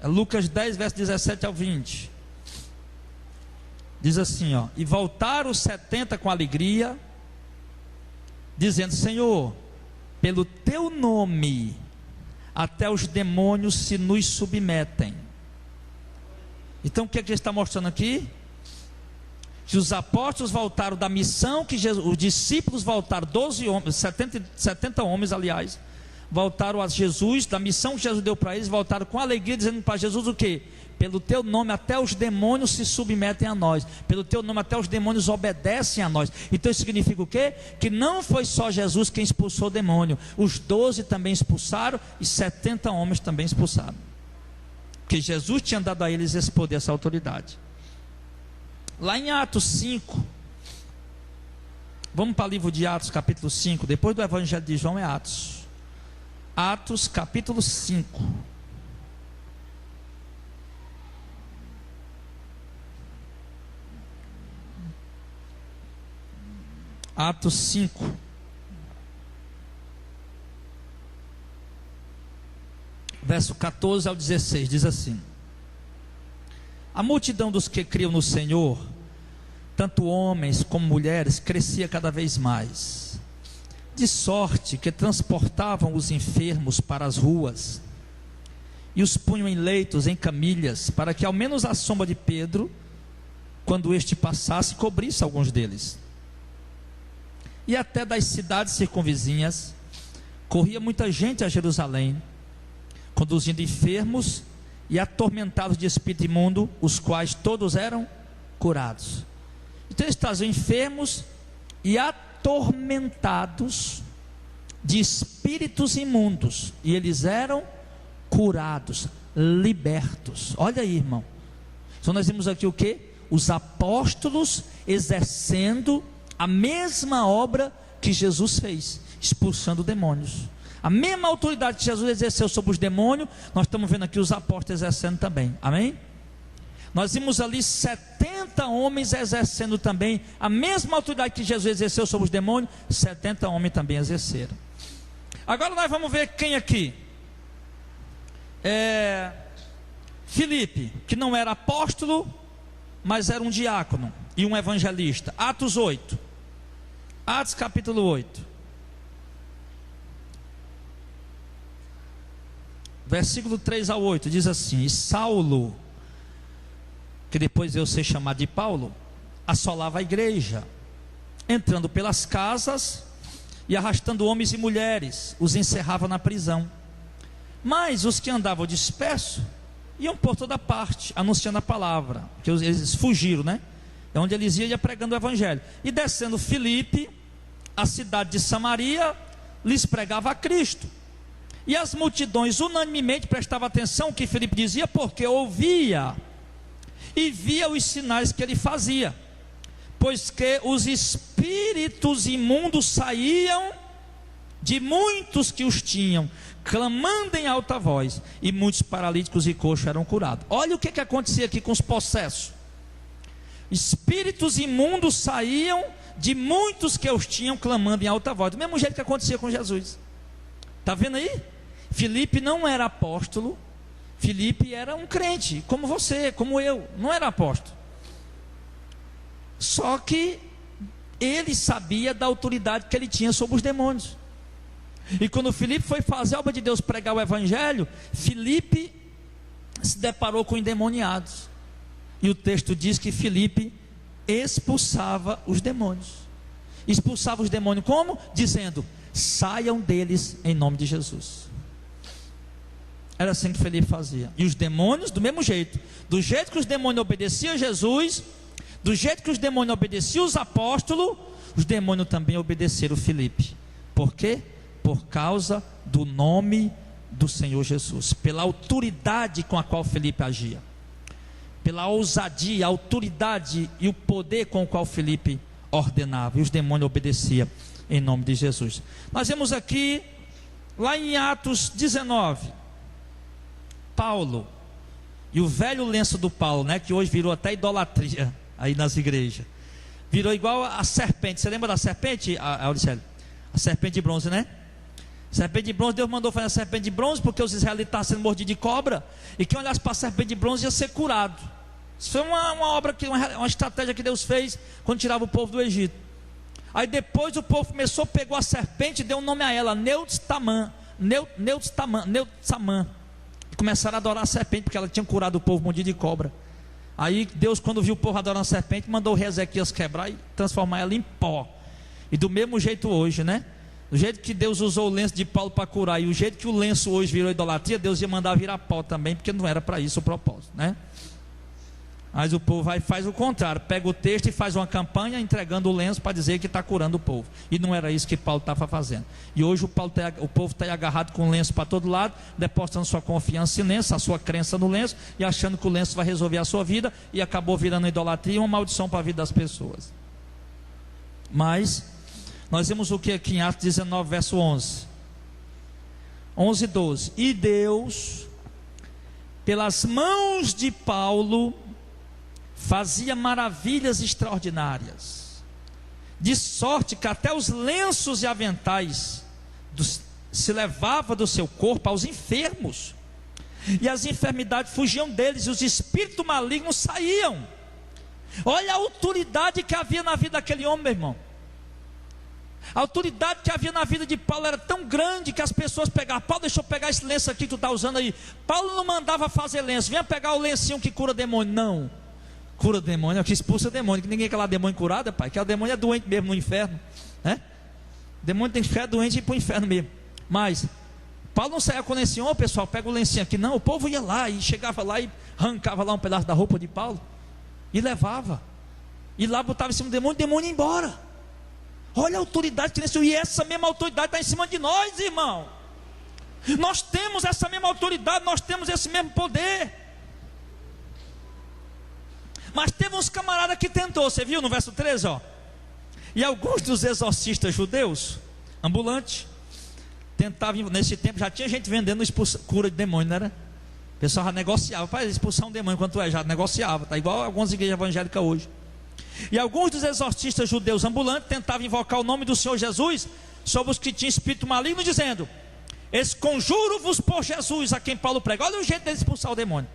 É Lucas 10, verso 17 ao 20. Diz assim, ó: e voltaram os 70 com alegria, dizendo: Senhor, pelo teu nome até os demônios se nos submetem. Então o que é que ele está mostrando aqui? Que os apóstolos voltaram da missão que Jesus, os discípulos voltaram, 12 homens, 70 homens, aliás, voltaram a Jesus, da missão que Jesus deu para eles, voltaram com alegria, dizendo para Jesus o quê? Pelo teu nome até os demônios se submetem a nós, pelo teu nome até os demônios obedecem a nós. Então isso significa o quê? Que não foi só Jesus quem expulsou o demônio, os 12 também expulsaram, e 70 homens também expulsaram, porque Jesus tinha dado a eles esse poder, essa autoridade. Lá em Atos 5, vamos para o livro de Atos, capítulo 5, depois do Evangelho de João é Atos. Atos, capítulo 5. Atos 5. Verso 14 ao 16, diz assim: a multidão dos que criam no Senhor, tanto homens como mulheres, crescia cada vez mais, de sorte que transportavam os enfermos para as ruas e os punham em leitos, em camilhas, para que ao menos a sombra de Pedro, quando este passasse, cobrisse alguns deles. E até das cidades circunvizinhas corria muita gente a Jerusalém, conduzindo enfermos e atormentados de espírito imundo, os quais todos eram curados. Então eles traziam enfermos e atormentados de espíritos imundos, e eles eram curados, libertos. Olha aí, irmão. Então nós vimos aqui o que? Os apóstolos exercendo a mesma obra que Jesus fez, expulsando demônios. A mesma autoridade que Jesus exerceu sobre os demônios, nós estamos vendo aqui os apóstolos exercendo também. Amém? Nós vimos ali 70 homens exercendo também a mesma autoridade que Jesus exerceu sobre os demônios, 70 homens também exerceram. Agora nós vamos ver quem aqui. Filipe, que não era apóstolo, mas era um diácono e um evangelista. Atos 8. Atos capítulo 8. Versículo 3 ao 8, diz assim: e Saulo, que depois veio ser chamado de Paulo, assolava a igreja, entrando pelas casas e arrastando homens e mulheres, os encerrava na prisão. Mas os que andavam dispersos iam por toda parte, anunciando a palavra, porque eles fugiram, né? É onde eles iam pregando o evangelho. E descendo Filipe, a cidade de Samaria, lhes pregava a Cristo. E as multidões unanimemente prestavam atenção ao que Filipe dizia, porque ouvia e via os sinais que ele fazia, pois que os espíritos imundos saíam de muitos que os tinham, clamando em alta voz, e muitos paralíticos e coxos eram curados. Olha o que acontecia aqui com os possessos. Espíritos imundos saíam de muitos que os tinham, clamando em alta voz, do mesmo jeito que acontecia com Jesus. Está vendo aí? Filipe não era apóstolo, Filipe era um crente, como você, como eu, não era apóstolo. Só que ele sabia da autoridade que ele tinha sobre os demônios. E quando Filipe foi fazer a obra de Deus, pregar o evangelho, Filipe se deparou com endemoniados. E o texto diz que Filipe expulsava os demônios. Expulsava os demônios como? Dizendo: saiam deles em nome de Jesus. Era assim que Filipe fazia. E os demônios do mesmo jeito. Do jeito que os demônios obedeciam a Jesus, do jeito que os demônios obedeciam os apóstolos, os demônios também obedeceram Filipe. Por quê? Por causa do nome do Senhor Jesus, pela autoridade com a qual Filipe agia, pela ousadia, a autoridade e o poder com o qual Filipe ordenava, e os demônios obedeciam em nome de Jesus. Nós vemos aqui, lá em Atos 19, Paulo, e o velho lenço do Paulo, né, que hoje virou até idolatria aí nas igrejas, virou igual a serpente. Você lembra da serpente, Auricélio? A serpente de bronze, né? Serpente de bronze, Deus mandou fazer a serpente de bronze porque os israelitas estavam sendo mordidos de cobra, e quem olhasse para a serpente de bronze ia ser curado. Isso foi uma obra, uma estratégia que Deus fez quando tirava o povo do Egito. Aí depois o povo começou, pegou a serpente e deu um nome a ela, Neutsamã. Começaram a adorar a serpente porque ela tinha curado o povo mordido de cobra. Aí Deus, quando viu o povo adorando a serpente, mandou o rei Ezequias quebrar e transformar ela em pó. E do mesmo jeito hoje, né? Do jeito que Deus usou o lenço de Paulo para curar, e o jeito que o lenço hoje virou idolatria, Deus ia mandar virar pó também, porque não era para isso o propósito, né? Mas o povo vai faz o contrário, pega o texto e faz uma campanha entregando o lenço para dizer que está curando o povo. E não era isso que Paulo estava fazendo. E hoje o povo está agarrado com o lenço para todo lado, depositando sua confiança em lenço, a sua crença no lenço, e achando que o lenço vai resolver a sua vida, e acabou virando idolatria e uma maldição para a vida das pessoas. Mas nós vemos o que aqui em Atos 19, verso 11 e 12. E Deus, pelas mãos de Paulo, fazia maravilhas extraordinárias, de sorte que até os lenços e aventais se levava do seu corpo aos enfermos, e as enfermidades fugiam deles, e os espíritos malignos saíam. Olha a autoridade que havia na vida daquele homem, meu irmão. A autoridade que havia na vida de Paulo era tão grande que as pessoas pegavam: Paulo, deixa eu pegar esse lenço aqui que tu está usando aí. Paulo não mandava fazer lenço, venha pegar o lencinho que cura demônio. Não, cura demônio, que expulsa demônio, que ninguém quer lá demônio curado, pai, que o demônio é doente mesmo no inferno, né? Demônio tem que ficar doente e ir para o inferno mesmo. Mas Paulo não saía com o lencinho: ô pessoal, pega o lencinho aqui. Não, o povo ia lá e chegava lá e arrancava lá um pedaço da roupa de Paulo e levava, e lá botava em cima do demônio, o demônio ia embora. Olha a autoridade que nesse, e essa mesma autoridade está em cima de nós, irmão. Nós temos essa mesma autoridade, nós temos esse mesmo poder. Mas teve uns camaradas que tentou, você viu no verso 13, ó. E alguns dos exorcistas judeus, ambulantes, tentavam, nesse tempo já tinha gente vendendo cura de demônio, não era? O pessoal já negociava, para expulsar um demônio, quanto é, já negociava, tá igual algumas igrejas evangélicas hoje. E alguns dos exorcistas judeus ambulantes tentavam invocar o nome do Senhor Jesus sobre os que tinham espírito maligno, dizendo: esconjuro-vos por Jesus, a quem Paulo prega. Olha o jeito de expulsar o demônio.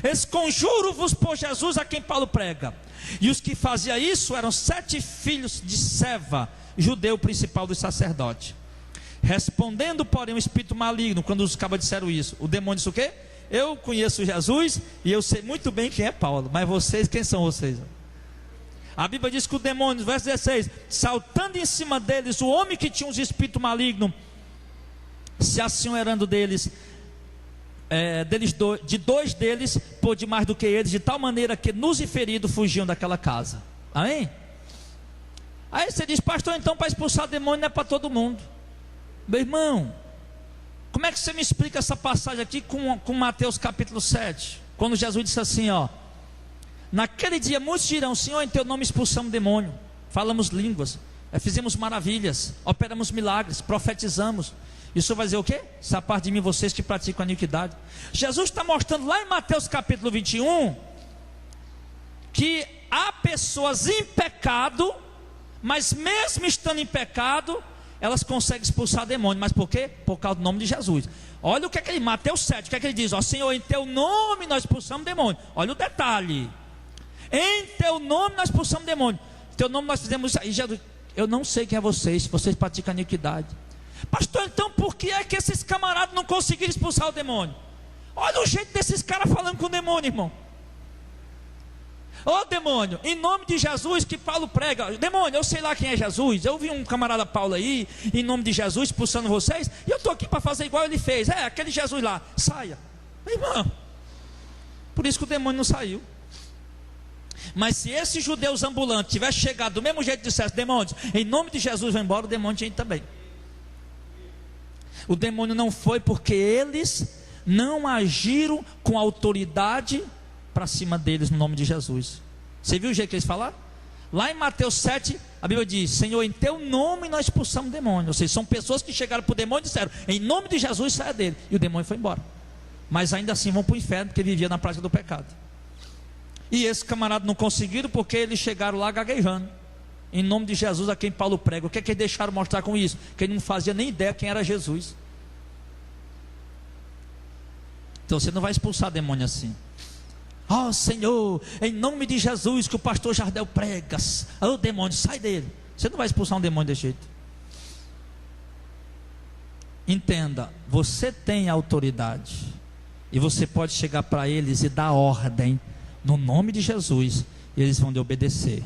Esconjuro-vos por Jesus, a quem Paulo prega. E os que faziam isso eram 7 filhos de Seva, judeu principal dos sacerdotes. Respondendo, porém, o espírito maligno, quando os cabas disseram isso, o demônio disse o quê? Eu conheço Jesus e eu sei muito bem quem é Paulo, mas vocês, quem são vocês? A Bíblia diz que o demônio, verso 16, saltando em cima deles, o homem que tinha os espíritos malignos, se assenhorando deles, de 2 deles, pôde mais do que eles, de tal maneira que nos e feridos fugiam daquela casa. Amém? Aí você diz: pastor, então para expulsar demônio não é para todo mundo. Meu irmão, como é que você me explica essa passagem aqui com Mateus capítulo 7? Quando Jesus disse assim, ó: naquele dia muitos dirão: Senhor, em teu nome expulsamos demônio, falamos línguas, fizemos maravilhas, operamos milagres, profetizamos. Isso vai dizer o quê? Essa parte de mim, vocês que praticam a iniquidade. Jesus está mostrando lá em Mateus capítulo 21 que há pessoas em pecado, mas mesmo estando em pecado, elas conseguem expulsar demônio. Mas por quê? Por causa do nome de Jesus. Olha o que é que ele, Mateus 7, o que é que ele diz? Ó, Senhor, em teu nome nós expulsamos demônio. Olha o detalhe: em teu nome nós expulsamos demônio. Em teu nome nós fizemos isso. E Jesus: eu não sei quem é vocês praticam iniquidade. Pastor, então por que é que esses camaradas não conseguiram expulsar o demônio? Olha o jeito desses caras falando com o demônio, irmão. Ô demônio, em nome de Jesus que Paulo prega. Demônio, eu sei lá quem é Jesus. Eu vi um camarada Paulo aí, em nome de Jesus, expulsando vocês, e eu estou aqui para fazer igual ele fez. É, aquele Jesus lá, saia. Meu irmão, por isso que o demônio não saiu. Mas se esses judeus ambulantes tivessem chegado do mesmo jeito e dissessem: demônios, em nome de Jesus vai embora, o demônio tinha ido também. O demônio não foi porque eles não agiram com autoridade para cima deles no nome de Jesus. Você viu o jeito que eles falaram? Lá em Mateus 7, a Bíblia diz: Senhor, em teu nome nós expulsamos demônio. Ou seja, são pessoas que chegaram para o demônio e disseram: em nome de Jesus saia dele. E o demônio foi embora. Mas ainda assim vão para o inferno, porque vivia na prática do pecado. E esses camaradas não conseguiram porque eles chegaram lá gaguejando. em nome de Jesus a quem Paulo prega. O que é que eles deixaram mostrar com isso? Que ele não fazia nem ideia quem era Jesus. Então você não vai expulsar demônio assim. Ó Senhor, em nome de Jesus que o pastor Jardel prega, ô demônio, sai dele. Você não vai expulsar um demônio desse jeito. Entenda, você tem autoridade e você pode chegar para eles e dar ordem no nome de Jesus, e eles vão lhe obedecer.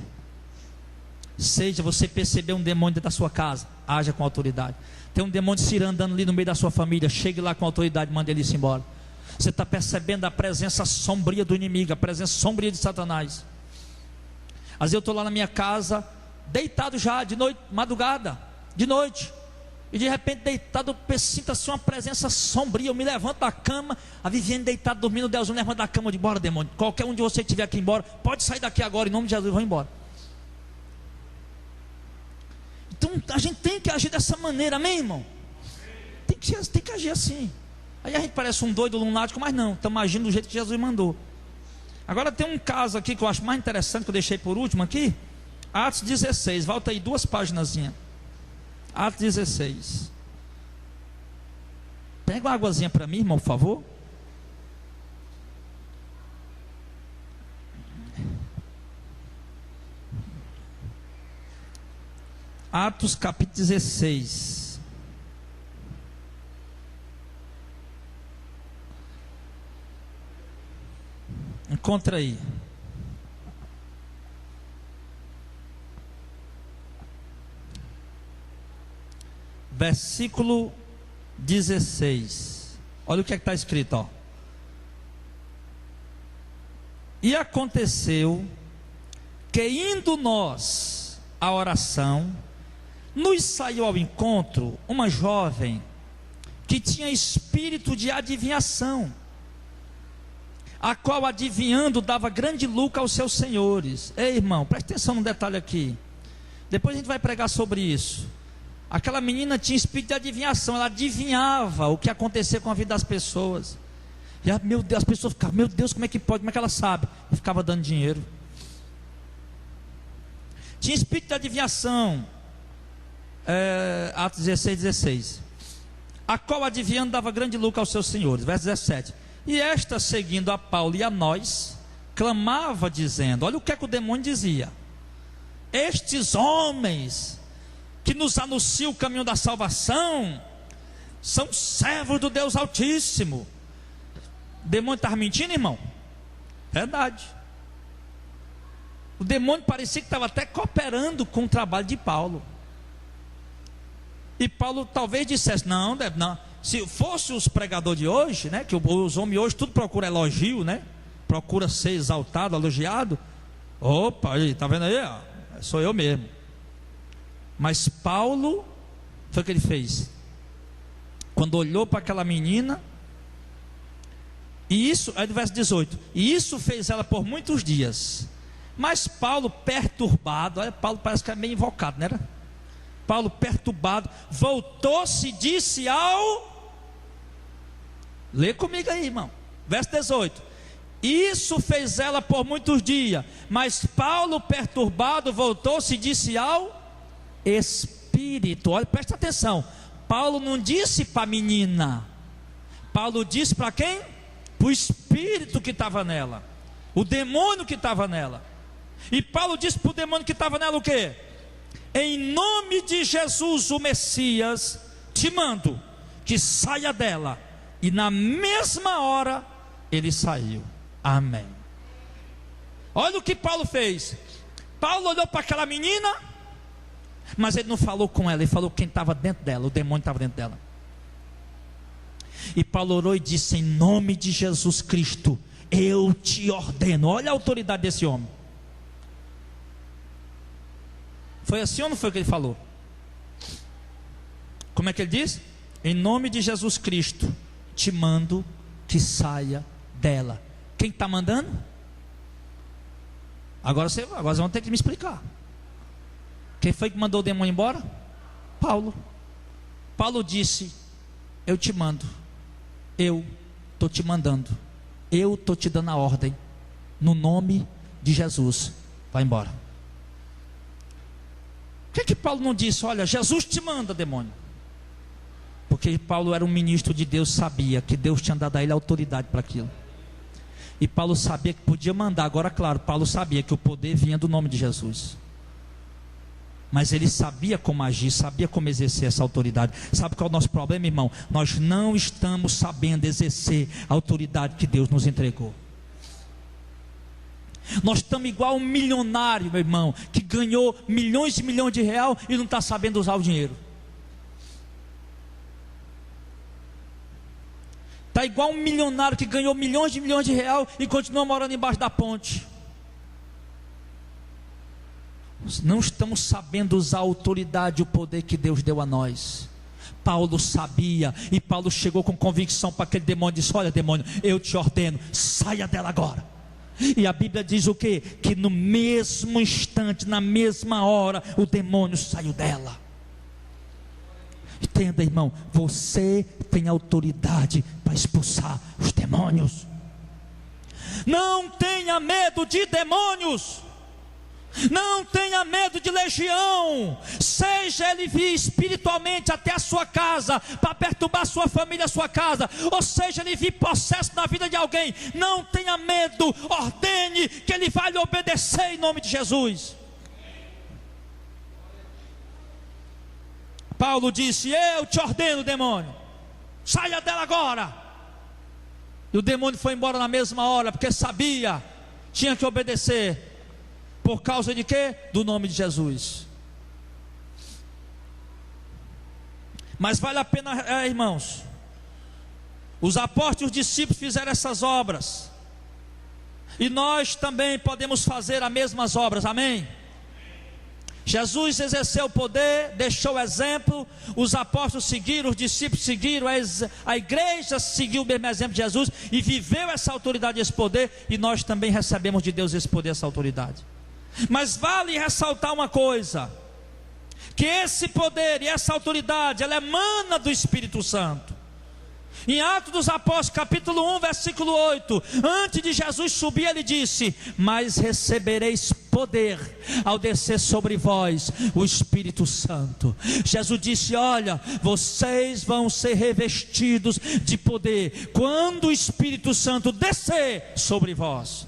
Seja você perceber um demônio dentro da sua casa, haja com autoridade. Tem um demônio de Cirã andando ali no meio da sua família, chegue lá com autoridade, mande ele ir embora. Você está percebendo a presença sombria do inimigo, a presença sombria de Satanás. Às vezes eu estou lá na minha casa, deitado já, de noite, madrugada, de noite, e de repente deitado, eu sinto assim uma presença sombria. Eu me levanto da cama, a Viviane deitada dormindo, Deus me levanta da cama, de bora demônio, qualquer um de vocês que estiver aqui embora, pode sair daqui agora, em nome de Jesus, vão embora. Então a gente tem que agir dessa maneira, amém, irmão? Tem que agir assim. Aí a gente parece um doido lunático, mas não, estamos agindo do jeito que Jesus mandou. Agora tem um caso aqui que eu acho mais interessante, que eu deixei por último aqui. Atos 16, volta aí 2 páginazinhas. Atos 16. Pega uma águazinha para mim, irmão, por favor. Atos capítulo 16. Encontra aí. Versículo 16. Olha o que está escrito, ó. E aconteceu que, indo nós à oração, nos saiu ao encontro uma jovem que tinha espírito de adivinhação, a qual, adivinhando, dava grande lucro aos seus senhores. Ei, irmão, preste atenção no detalhe aqui. Depois a gente vai pregar sobre isso. Aquela menina tinha espírito de adivinhação. Ela adivinhava o que ia acontecer com a vida das pessoas. E meu Deus, as pessoas ficavam, meu Deus, como é que pode? Como é que ela sabe? E ficava dando dinheiro. Tinha espírito de adivinhação. Atos 16. A qual, adivinhando, dava grande lucro aos seus senhores. Verso 17. E esta, seguindo a Paulo e a nós, clamava dizendo, olha o que é que o demônio dizia: estes homens que nos anunciam o caminho da salvação são servos do Deus Altíssimo. O demônio estava mentindo, irmão? Verdade. O demônio parecia que estava até cooperando com o trabalho de Paulo. E Paulo talvez dissesse, não, se fosse os pregadores de hoje, né, que os homens hoje tudo procura elogio, né, procura ser exaltado, elogiado. Opa, aí, tá vendo aí? Ó, sou eu mesmo. Mas Paulo, foi o que ele fez. Quando olhou para aquela menina, e isso, aí no verso 18, e isso fez ela por muitos dias. Mas Paulo, perturbado, olha, Paulo parece que é meio invocado, não era? Paulo, perturbado, voltou-se e disse ao... Lê comigo aí, irmão. Verso 18. Isso fez ela por muitos dias. Mas Paulo, perturbado, voltou-se e disse ao Espírito. Olha, presta atenção. Paulo não disse para a menina. Paulo disse para quem? Para o Espírito que estava nela. O demônio que estava nela. E Paulo disse para o demônio que estava nela o quê? Em nome de Jesus, o Messias, te mando que saia dela. E na mesma hora, ele saiu. Amém. Olha o que Paulo fez. Paulo olhou para aquela menina, mas ele não falou com ela, ele falou quem estava dentro dela. O demônio estava dentro dela. E Paulo orou e disse, em nome de Jesus Cristo, eu te ordeno. Olha a autoridade desse homem. Foi assim ou não foi o que ele falou? Como é que ele diz? Em nome de Jesus Cristo, te mando que saia dela. Quem está mandando? Agora vocês vão ter que me explicar. Quem foi que mandou o demônio embora? Paulo. Paulo disse, eu te mando. Eu estou te mandando. Eu estou te dando a ordem. No nome de Jesus, vai embora. Por que Paulo não disse, olha, Jesus te manda, demônio? Porque Paulo era um ministro de Deus, sabia que Deus tinha dado a ele autoridade para aquilo. E Paulo sabia que podia mandar. Agora, claro, Paulo sabia que o poder vinha do nome de Jesus. Mas ele sabia como agir, sabia como exercer essa autoridade. Sabe qual é o nosso problema, irmão? Nós não estamos sabendo exercer a autoridade que Deus nos entregou. Nós estamos igual um milionário, meu irmão, que ganhou milhões e milhões de reais e não está sabendo usar o dinheiro. Está igual um milionário que ganhou milhões de reais e continua morando embaixo da ponte. Não estamos sabendo usar a autoridade e o poder que Deus deu a nós. Paulo sabia, e Paulo chegou com convicção para aquele demônio e disse, olha demônio, eu te ordeno, saia dela agora. E a Bíblia diz o quê? Que no mesmo instante, na mesma hora, o demônio saiu dela. Entenda, irmão, você tem autoridade para expulsar os demônios. Não tenha medo de demônios. Não tenha medo de legião. Seja ele vir espiritualmente até a sua casa para perturbar a sua família, a sua casa, ou seja ele vir processo na vida de alguém, não tenha medo. Ordene que ele vai lhe obedecer em nome de Jesus. Paulo disse, eu te ordeno, demônio, saia dela agora. E o demônio foi embora na mesma hora, porque sabia, tinha que obedecer. Por causa de quê? Do nome de Jesus. Mas vale a pena, irmãos. Os apóstolos e os discípulos fizeram essas obras. E nós também podemos fazer as mesmas obras, amém? Jesus exerceu o poder, deixou o exemplo, os apóstolos seguiram, os discípulos seguiram, a igreja seguiu o mesmo exemplo de Jesus e viveu essa autoridade e esse poder, e nós também recebemos de Deus esse poder, essa autoridade. Mas vale ressaltar uma coisa, que esse poder e essa autoridade, ela emana do Espírito Santo. Em Atos dos Apóstolos, capítulo 1, versículo 8, antes de Jesus subir, ele disse, mas recebereis poder ao descer sobre vós o Espírito Santo. Jesus disse, olha, vocês vão ser revestidos de poder quando o Espírito Santo descer sobre vós.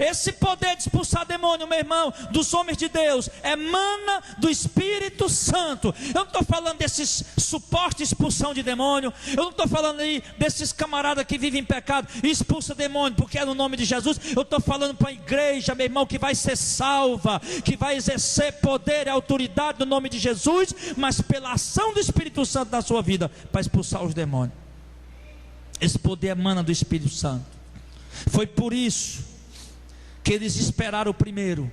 Esse poder de expulsar demônio, meu irmão, dos homens de Deus, emana do Espírito Santo. Eu não estou falando desses supostos de expulsão de demônio. Eu não estou falando aí desses camaradas que vivem em pecado e expulsam demônio porque é no nome de Jesus. Eu estou falando para a igreja, meu irmão, que vai ser salva, que vai exercer poder e autoridade no nome de Jesus, mas pela ação do Espírito Santo na sua vida, para expulsar os demônios. Esse poder emana do Espírito Santo. Foi por isso que eles esperaram primeiro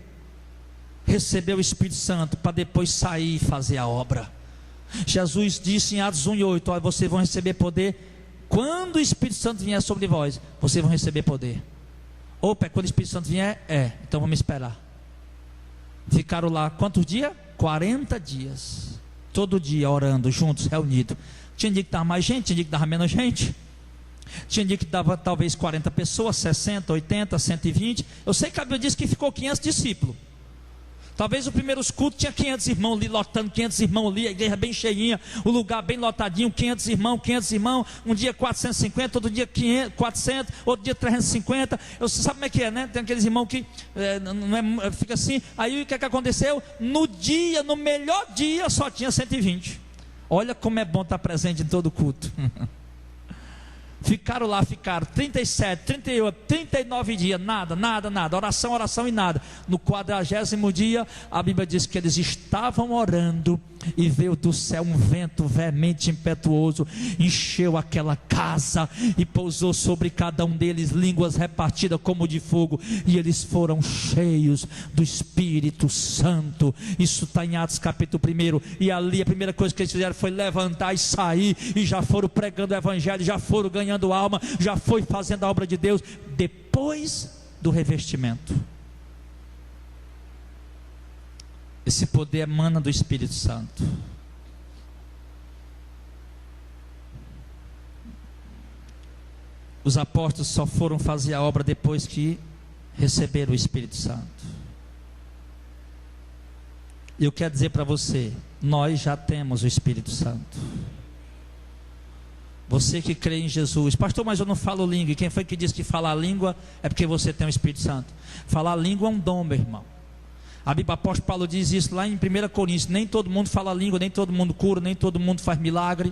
receber o Espírito Santo para depois sair e fazer a obra. Jesus disse em Atos 1:8, olha, vocês vão receber poder quando o Espírito Santo vier sobre vós. Vocês vão receber poder. Opa, quando o Espírito Santo vier? Então vamos esperar. Ficaram lá quantos dias? 40 dias. Todo dia orando, juntos, reunidos. Tinha dia que dava mais gente, tinha dia que dava menos gente. Tinha dia que dava talvez 40 pessoas, 60, 80, 120. Eu sei que a Bíblia diz que ficou 500 discípulos. Talvez os primeiros cultos tinha 500 irmãos ali, lotando 500 irmãos ali, a igreja bem cheinha, o lugar bem lotadinho, 500 irmãos, um dia 450, outro dia 500, 400, outro dia 350, você sabe como é que é, né? Tem aqueles irmãos que fica assim, aí o que é que aconteceu? No melhor dia só tinha 120, olha como é bom estar presente em todo culto. Ficaram 37, 38, 39 dias, nada, oração e nada. No 40º dia, a Bíblia diz que eles estavam orando e veio do céu um vento veemente, impetuoso, encheu aquela casa e pousou sobre cada um deles línguas repartidas como de fogo, e eles foram cheios do Espírito Santo. Isso está em Atos capítulo 1, e ali a primeira coisa que eles fizeram foi levantar e sair, e já foram pregando o Evangelho, já foram ganhando alma, já foi fazendo a obra de Deus, depois do revestimento. Esse poder emana do Espírito Santo. Os apóstolos só foram fazer a obra depois que receberam o Espírito Santo. Eu quero dizer para você, nós já temos o Espírito Santo. Você que crê em Jesus, pastor, mas eu não falo língua. E quem foi que disse que falar língua é porque você tem o Espírito Santo? Falar língua é um dom, meu irmão. A Bíblia, apóstolo Paulo diz isso lá em 1 Coríntios: nem todo mundo fala língua, nem todo mundo cura, nem todo mundo faz milagre,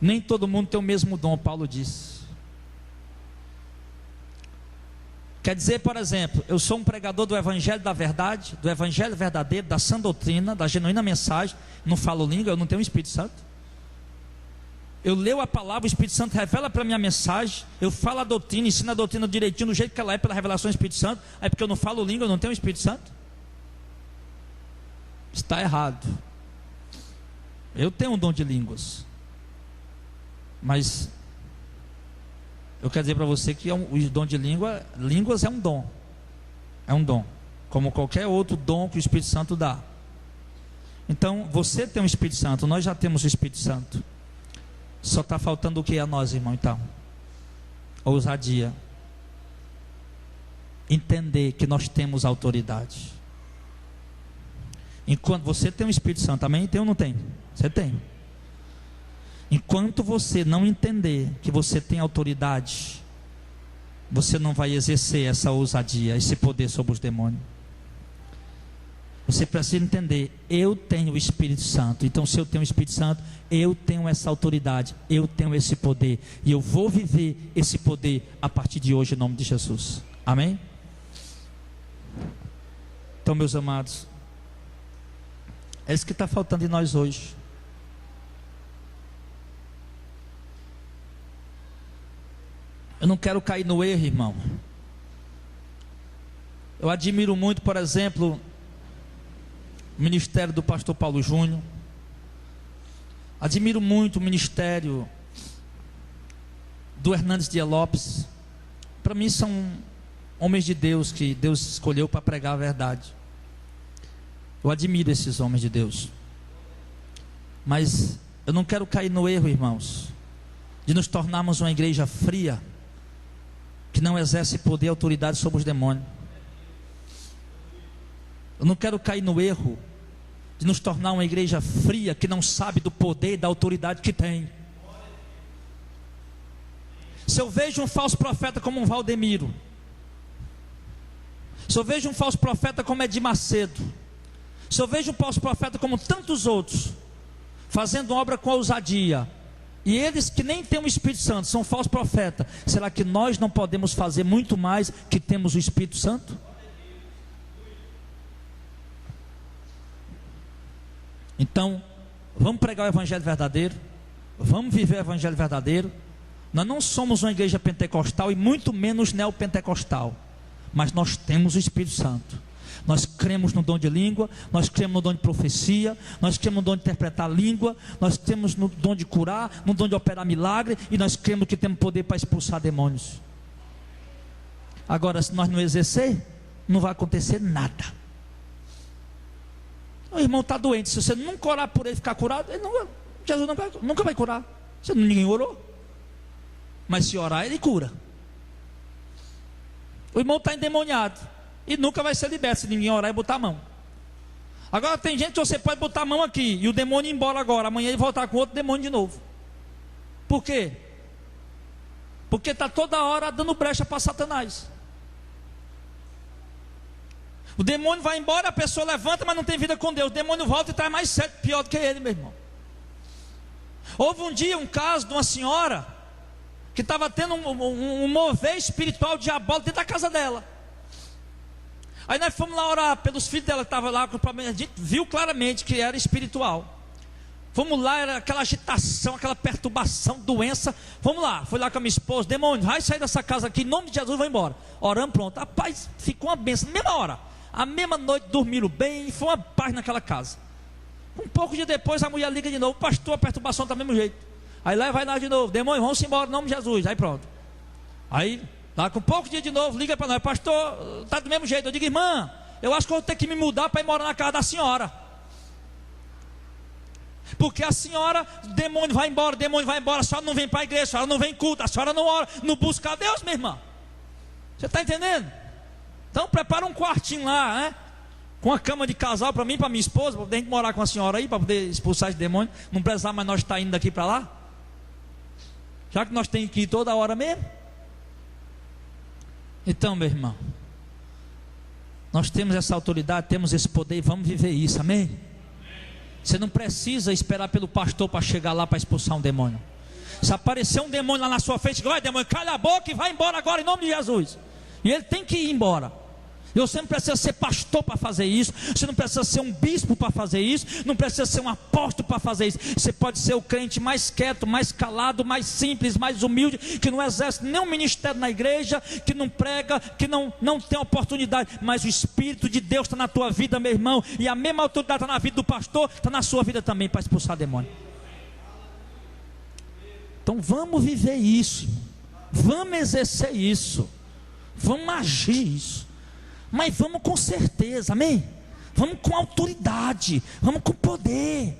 nem todo mundo tem o mesmo dom, Paulo diz. Quer dizer, por exemplo, eu sou um pregador do Evangelho da verdade, do Evangelho verdadeiro, da sã doutrina, da genuína mensagem, não falo língua, eu não tenho o Espírito Santo. Eu leio a palavra, o Espírito Santo revela para mim a mensagem, eu falo a doutrina, ensino a doutrina direitinho, do jeito que ela é, pela revelação do Espírito Santo. Aí porque eu não falo língua, eu não tenho o Espírito Santo? Está errado. Eu tenho um dom de línguas, mas eu quero dizer para você que o dom de línguas é um dom. É um dom, como qualquer outro dom que o Espírito Santo dá. Então, você tem o Espírito Santo, nós já temos o Espírito Santo. Só está faltando o que a nós, irmão, então? Ousadia. Entender que nós temos autoridade. Enquanto você tem o Espírito Santo, amém? Tem ou não tem? Você tem. Enquanto você não entender que você tem autoridade, você não vai exercer essa ousadia, esse poder sobre os demônios. Você precisa entender, eu tenho o Espírito Santo. Então, se eu tenho o Espírito Santo, eu tenho essa autoridade, eu tenho esse poder, e eu vou viver esse poder a partir de hoje, em nome de Jesus. Amém? Então, meus amados, é isso que está faltando em nós hoje. Eu não quero cair no erro, irmão. Eu admiro muito, por exemplo, o ministério do pastor Paulo Júnior. Admiro muito o ministério do Hernandes Dias Lopes. Para mim são homens de Deus que Deus escolheu para pregar a verdade. Eu admiro esses homens de Deus. Mas eu não quero cair no erro, irmãos, de nos tornarmos uma igreja fria, que não exerce poder e autoridade sobre os demônios. Eu não quero cair no erro de nos tornar uma igreja fria, que não sabe do poder e da autoridade que tem. Se eu vejo um falso profeta como um Valdemiro, se eu vejo um falso profeta como Edir Macedo, se eu vejo um falso profeta como tantos outros, fazendo obra com ousadia, e eles que nem têm o Espírito Santo são falsos profetas, será que nós não podemos fazer muito mais que temos o Espírito Santo? Então, vamos pregar o Evangelho verdadeiro, vamos viver o Evangelho verdadeiro. Nós não somos uma igreja pentecostal e muito menos neopentecostal, mas nós temos o Espírito Santo. Nós cremos no dom de língua, nós cremos no dom de profecia, nós cremos no dom de interpretar a língua, nós cremos no dom de curar, no dom de operar milagre, e nós cremos que temos poder para expulsar demônios. Agora, se nós não exercer, não vai acontecer nada. O irmão está doente, se você nunca orar por ele ficar curado, Jesus nunca vai curar. Ninguém orou. Mas se orar, ele cura. O irmão está endemoniado e nunca vai ser liberto se ninguém orar e botar a mão. Agora tem gente que você pode botar a mão aqui e o demônio ir embora agora, amanhã ele voltar com outro demônio de novo. Por quê? Porque está toda hora dando brecha para Satanás. O demônio vai embora, a pessoa levanta, mas não tem vida com Deus. O demônio volta e traz mais 7 pior do que ele, meu irmão. Houve um dia um caso de uma senhora que estava tendo um mover espiritual diabólico dentro da casa dela. Aí nós fomos lá orar pelos filhos dela que estavam lá com o problema. A gente viu claramente que era espiritual. Fomos lá, era aquela agitação, aquela perturbação, doença. Vamos lá, fui lá com a minha esposa, demônio, vai sair dessa casa aqui, em nome de Jesus, vai embora. Oramos, pronto. Rapaz, ficou uma bênção, na mesma hora. A mesma noite dormiram bem e foi uma paz naquela casa. Um pouco de depois a mulher liga de novo, pastor, a perturbação está do mesmo jeito. Aí lá vai lá de novo, demônio, vamos embora em nome de Jesus. Aí pronto. Aí, lá com pouco dia de novo, liga para nós, pastor, está do mesmo jeito. Eu digo, irmã, eu acho que eu vou ter que me mudar para ir morar na casa da senhora. Porque a senhora, demônio vai embora, a senhora não vem para a igreja, a senhora não vem em culto, a senhora não ora, não busca a Deus, minha irmã. Você está entendendo? Então prepara um quartinho lá, né? com a cama de casal para mim e para minha esposa, para poder morar com a senhora aí, para poder expulsar esse demônio, não precisar mais nós estar indo daqui para lá, já que nós temos que ir toda hora mesmo. Então, meu irmão, nós temos essa autoridade, temos esse poder e vamos viver isso, amém? Você não precisa esperar pelo pastor para chegar lá para expulsar um demônio. Se aparecer um demônio lá na sua frente, vai demônio, cala a boca e vai embora agora em nome de Jesus. E ele tem que ir embora. Você não precisa ser pastor para fazer isso. Você não precisa ser um bispo para fazer isso. Não precisa ser um apóstolo para fazer isso. Você pode ser o crente mais quieto, mais calado, mais simples, mais humilde, que não exerce nenhum ministério na igreja, que não prega, que não tem oportunidade. Mas o Espírito de Deus está na tua vida, meu irmão. E a mesma autoridade está na vida do pastor, está na sua vida também para expulsar demônio. Então vamos viver isso. Vamos exercer isso. Vamos agir isso. Mas vamos com certeza, amém? Vamos com autoridade, vamos com poder.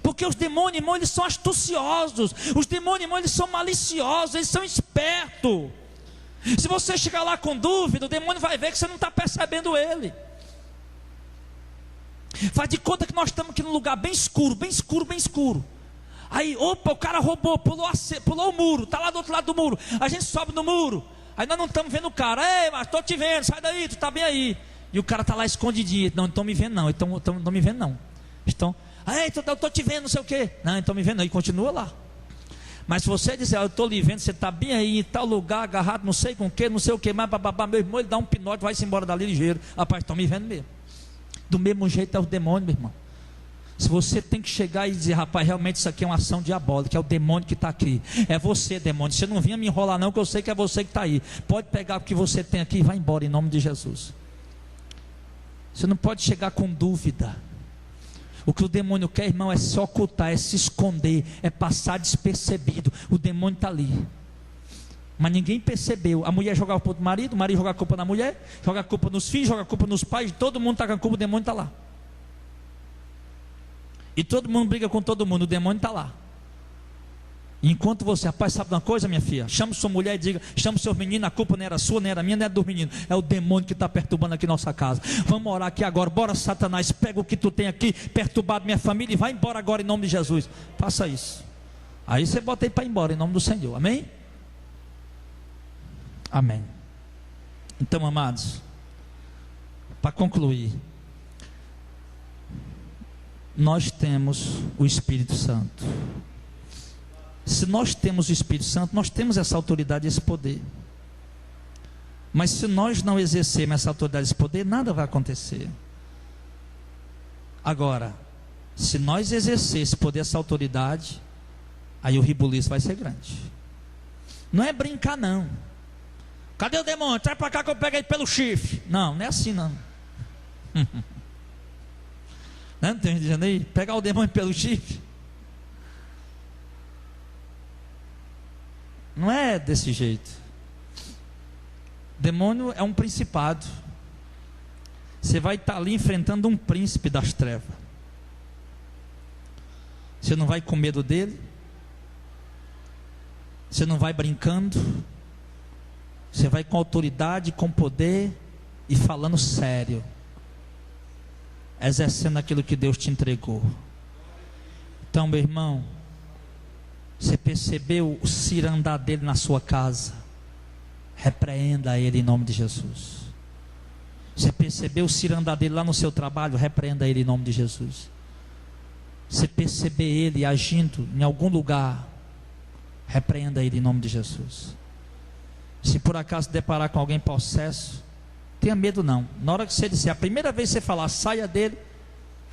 Porque os demônios, irmão, eles são astuciosos. Os demônios, irmão, eles são maliciosos, eles são espertos. Se você chegar lá com dúvida, o demônio vai ver que você não está percebendo ele. Faz de conta que nós estamos aqui num lugar bem escuro, bem escuro, bem escuro. Aí, opa, o cara roubou, pulou o muro, está lá do outro lado do muro. A gente sobe no muro. Aí nós não estamos vendo o cara. Ei, mas estou te vendo, sai daí, tu está bem aí. E o cara está lá escondidinho. Não estão me vendo não, não me vendo não. Estão, eu estou te vendo, não sei o quê. Não estão me vendo não, e continua lá. Mas se você disser, eu estou lhe vendo, você está bem aí, em tal lugar, agarrado, não sei com o que, não sei o que, mas bababá, meu irmão, ele dá um pinote, vai-se embora dali ligeiro. Rapaz, estão me vendo mesmo. Do mesmo jeito é o demônio, meu irmão. Se você tem que chegar e dizer, rapaz, realmente isso aqui é uma ação diabólica, é o demônio que está aqui. É você, demônio. Você não vinha me enrolar não, que eu sei que é você que está aí. Pode pegar o que você tem aqui e vai embora em nome de Jesus. Você não pode chegar com dúvida. O que o demônio quer, irmão, é se ocultar, é se esconder, é passar despercebido. O demônio está ali. Mas ninguém percebeu. A mulher joga a culpa do marido, o marido joga a culpa na mulher, joga a culpa nos filhos, joga a culpa nos pais, todo mundo está com a culpa, o demônio está lá. E todo mundo briga com todo mundo, o demônio está lá. Enquanto você, rapaz, sabe de uma coisa, minha filha? Chama sua mulher e diga, chama seus meninos, a culpa não era sua, não era minha, não era dos meninos. É o demônio que está perturbando aqui nossa casa. Vamos orar aqui agora, bora Satanás, pega o que tu tem aqui, perturbado minha família, e vai embora agora em nome de Jesus. Faça isso. Aí você bota aí para ir embora em nome do Senhor, amém? Amém. Então, amados, para concluir, nós temos o Espírito Santo. Se nós temos o Espírito Santo, nós temos essa autoridade e esse poder. Mas se nós não exercermos essa autoridade e esse poder, nada vai acontecer. Agora, se nós exercermos esse poder, essa autoridade, aí o ribuliço vai ser grande. Não é brincar não. Cadê o demônio? Traz para cá que eu pego ele pelo chifre. Não, não é assim não. Não tem dizendo aí? Pegar o demônio pelo chifre. Não é desse jeito. Demônio é um principado. Você vai estar ali enfrentando um príncipe das trevas. Você não vai com medo dele. Você não vai brincando. Você vai com autoridade, com poder e falando sério, exercendo aquilo que Deus te entregou. Então, meu irmão, você percebeu o cirandar dele na sua casa? Repreenda ele em nome de Jesus. Você percebeu o cirandar dele lá no seu trabalho? Repreenda ele em nome de Jesus. Você perceber ele agindo em algum lugar? Repreenda ele em nome de Jesus. Se por acaso deparar com alguém possesso, tenha medo não. Na hora que você disser, a primeira vez que você falar, saia dele,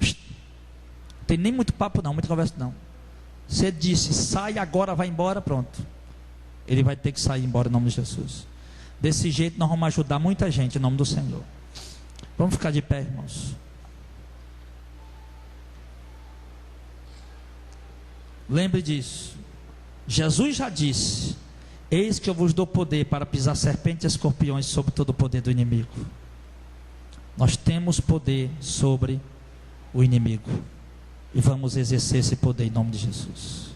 não tem nem muito papo não, muita conversa não. Você disse, sai agora, vai embora, pronto. Ele vai ter que sair embora em nome de Jesus. Desse jeito nós vamos ajudar muita gente em nome do Senhor. Vamos ficar de pé, irmãos. Lembre disso. Jesus já disse, eis que eu vos dou poder para pisar serpentes e escorpiões sobre todo o poder do inimigo. Nós temos poder sobre o inimigo. E vamos exercer esse poder em nome de Jesus.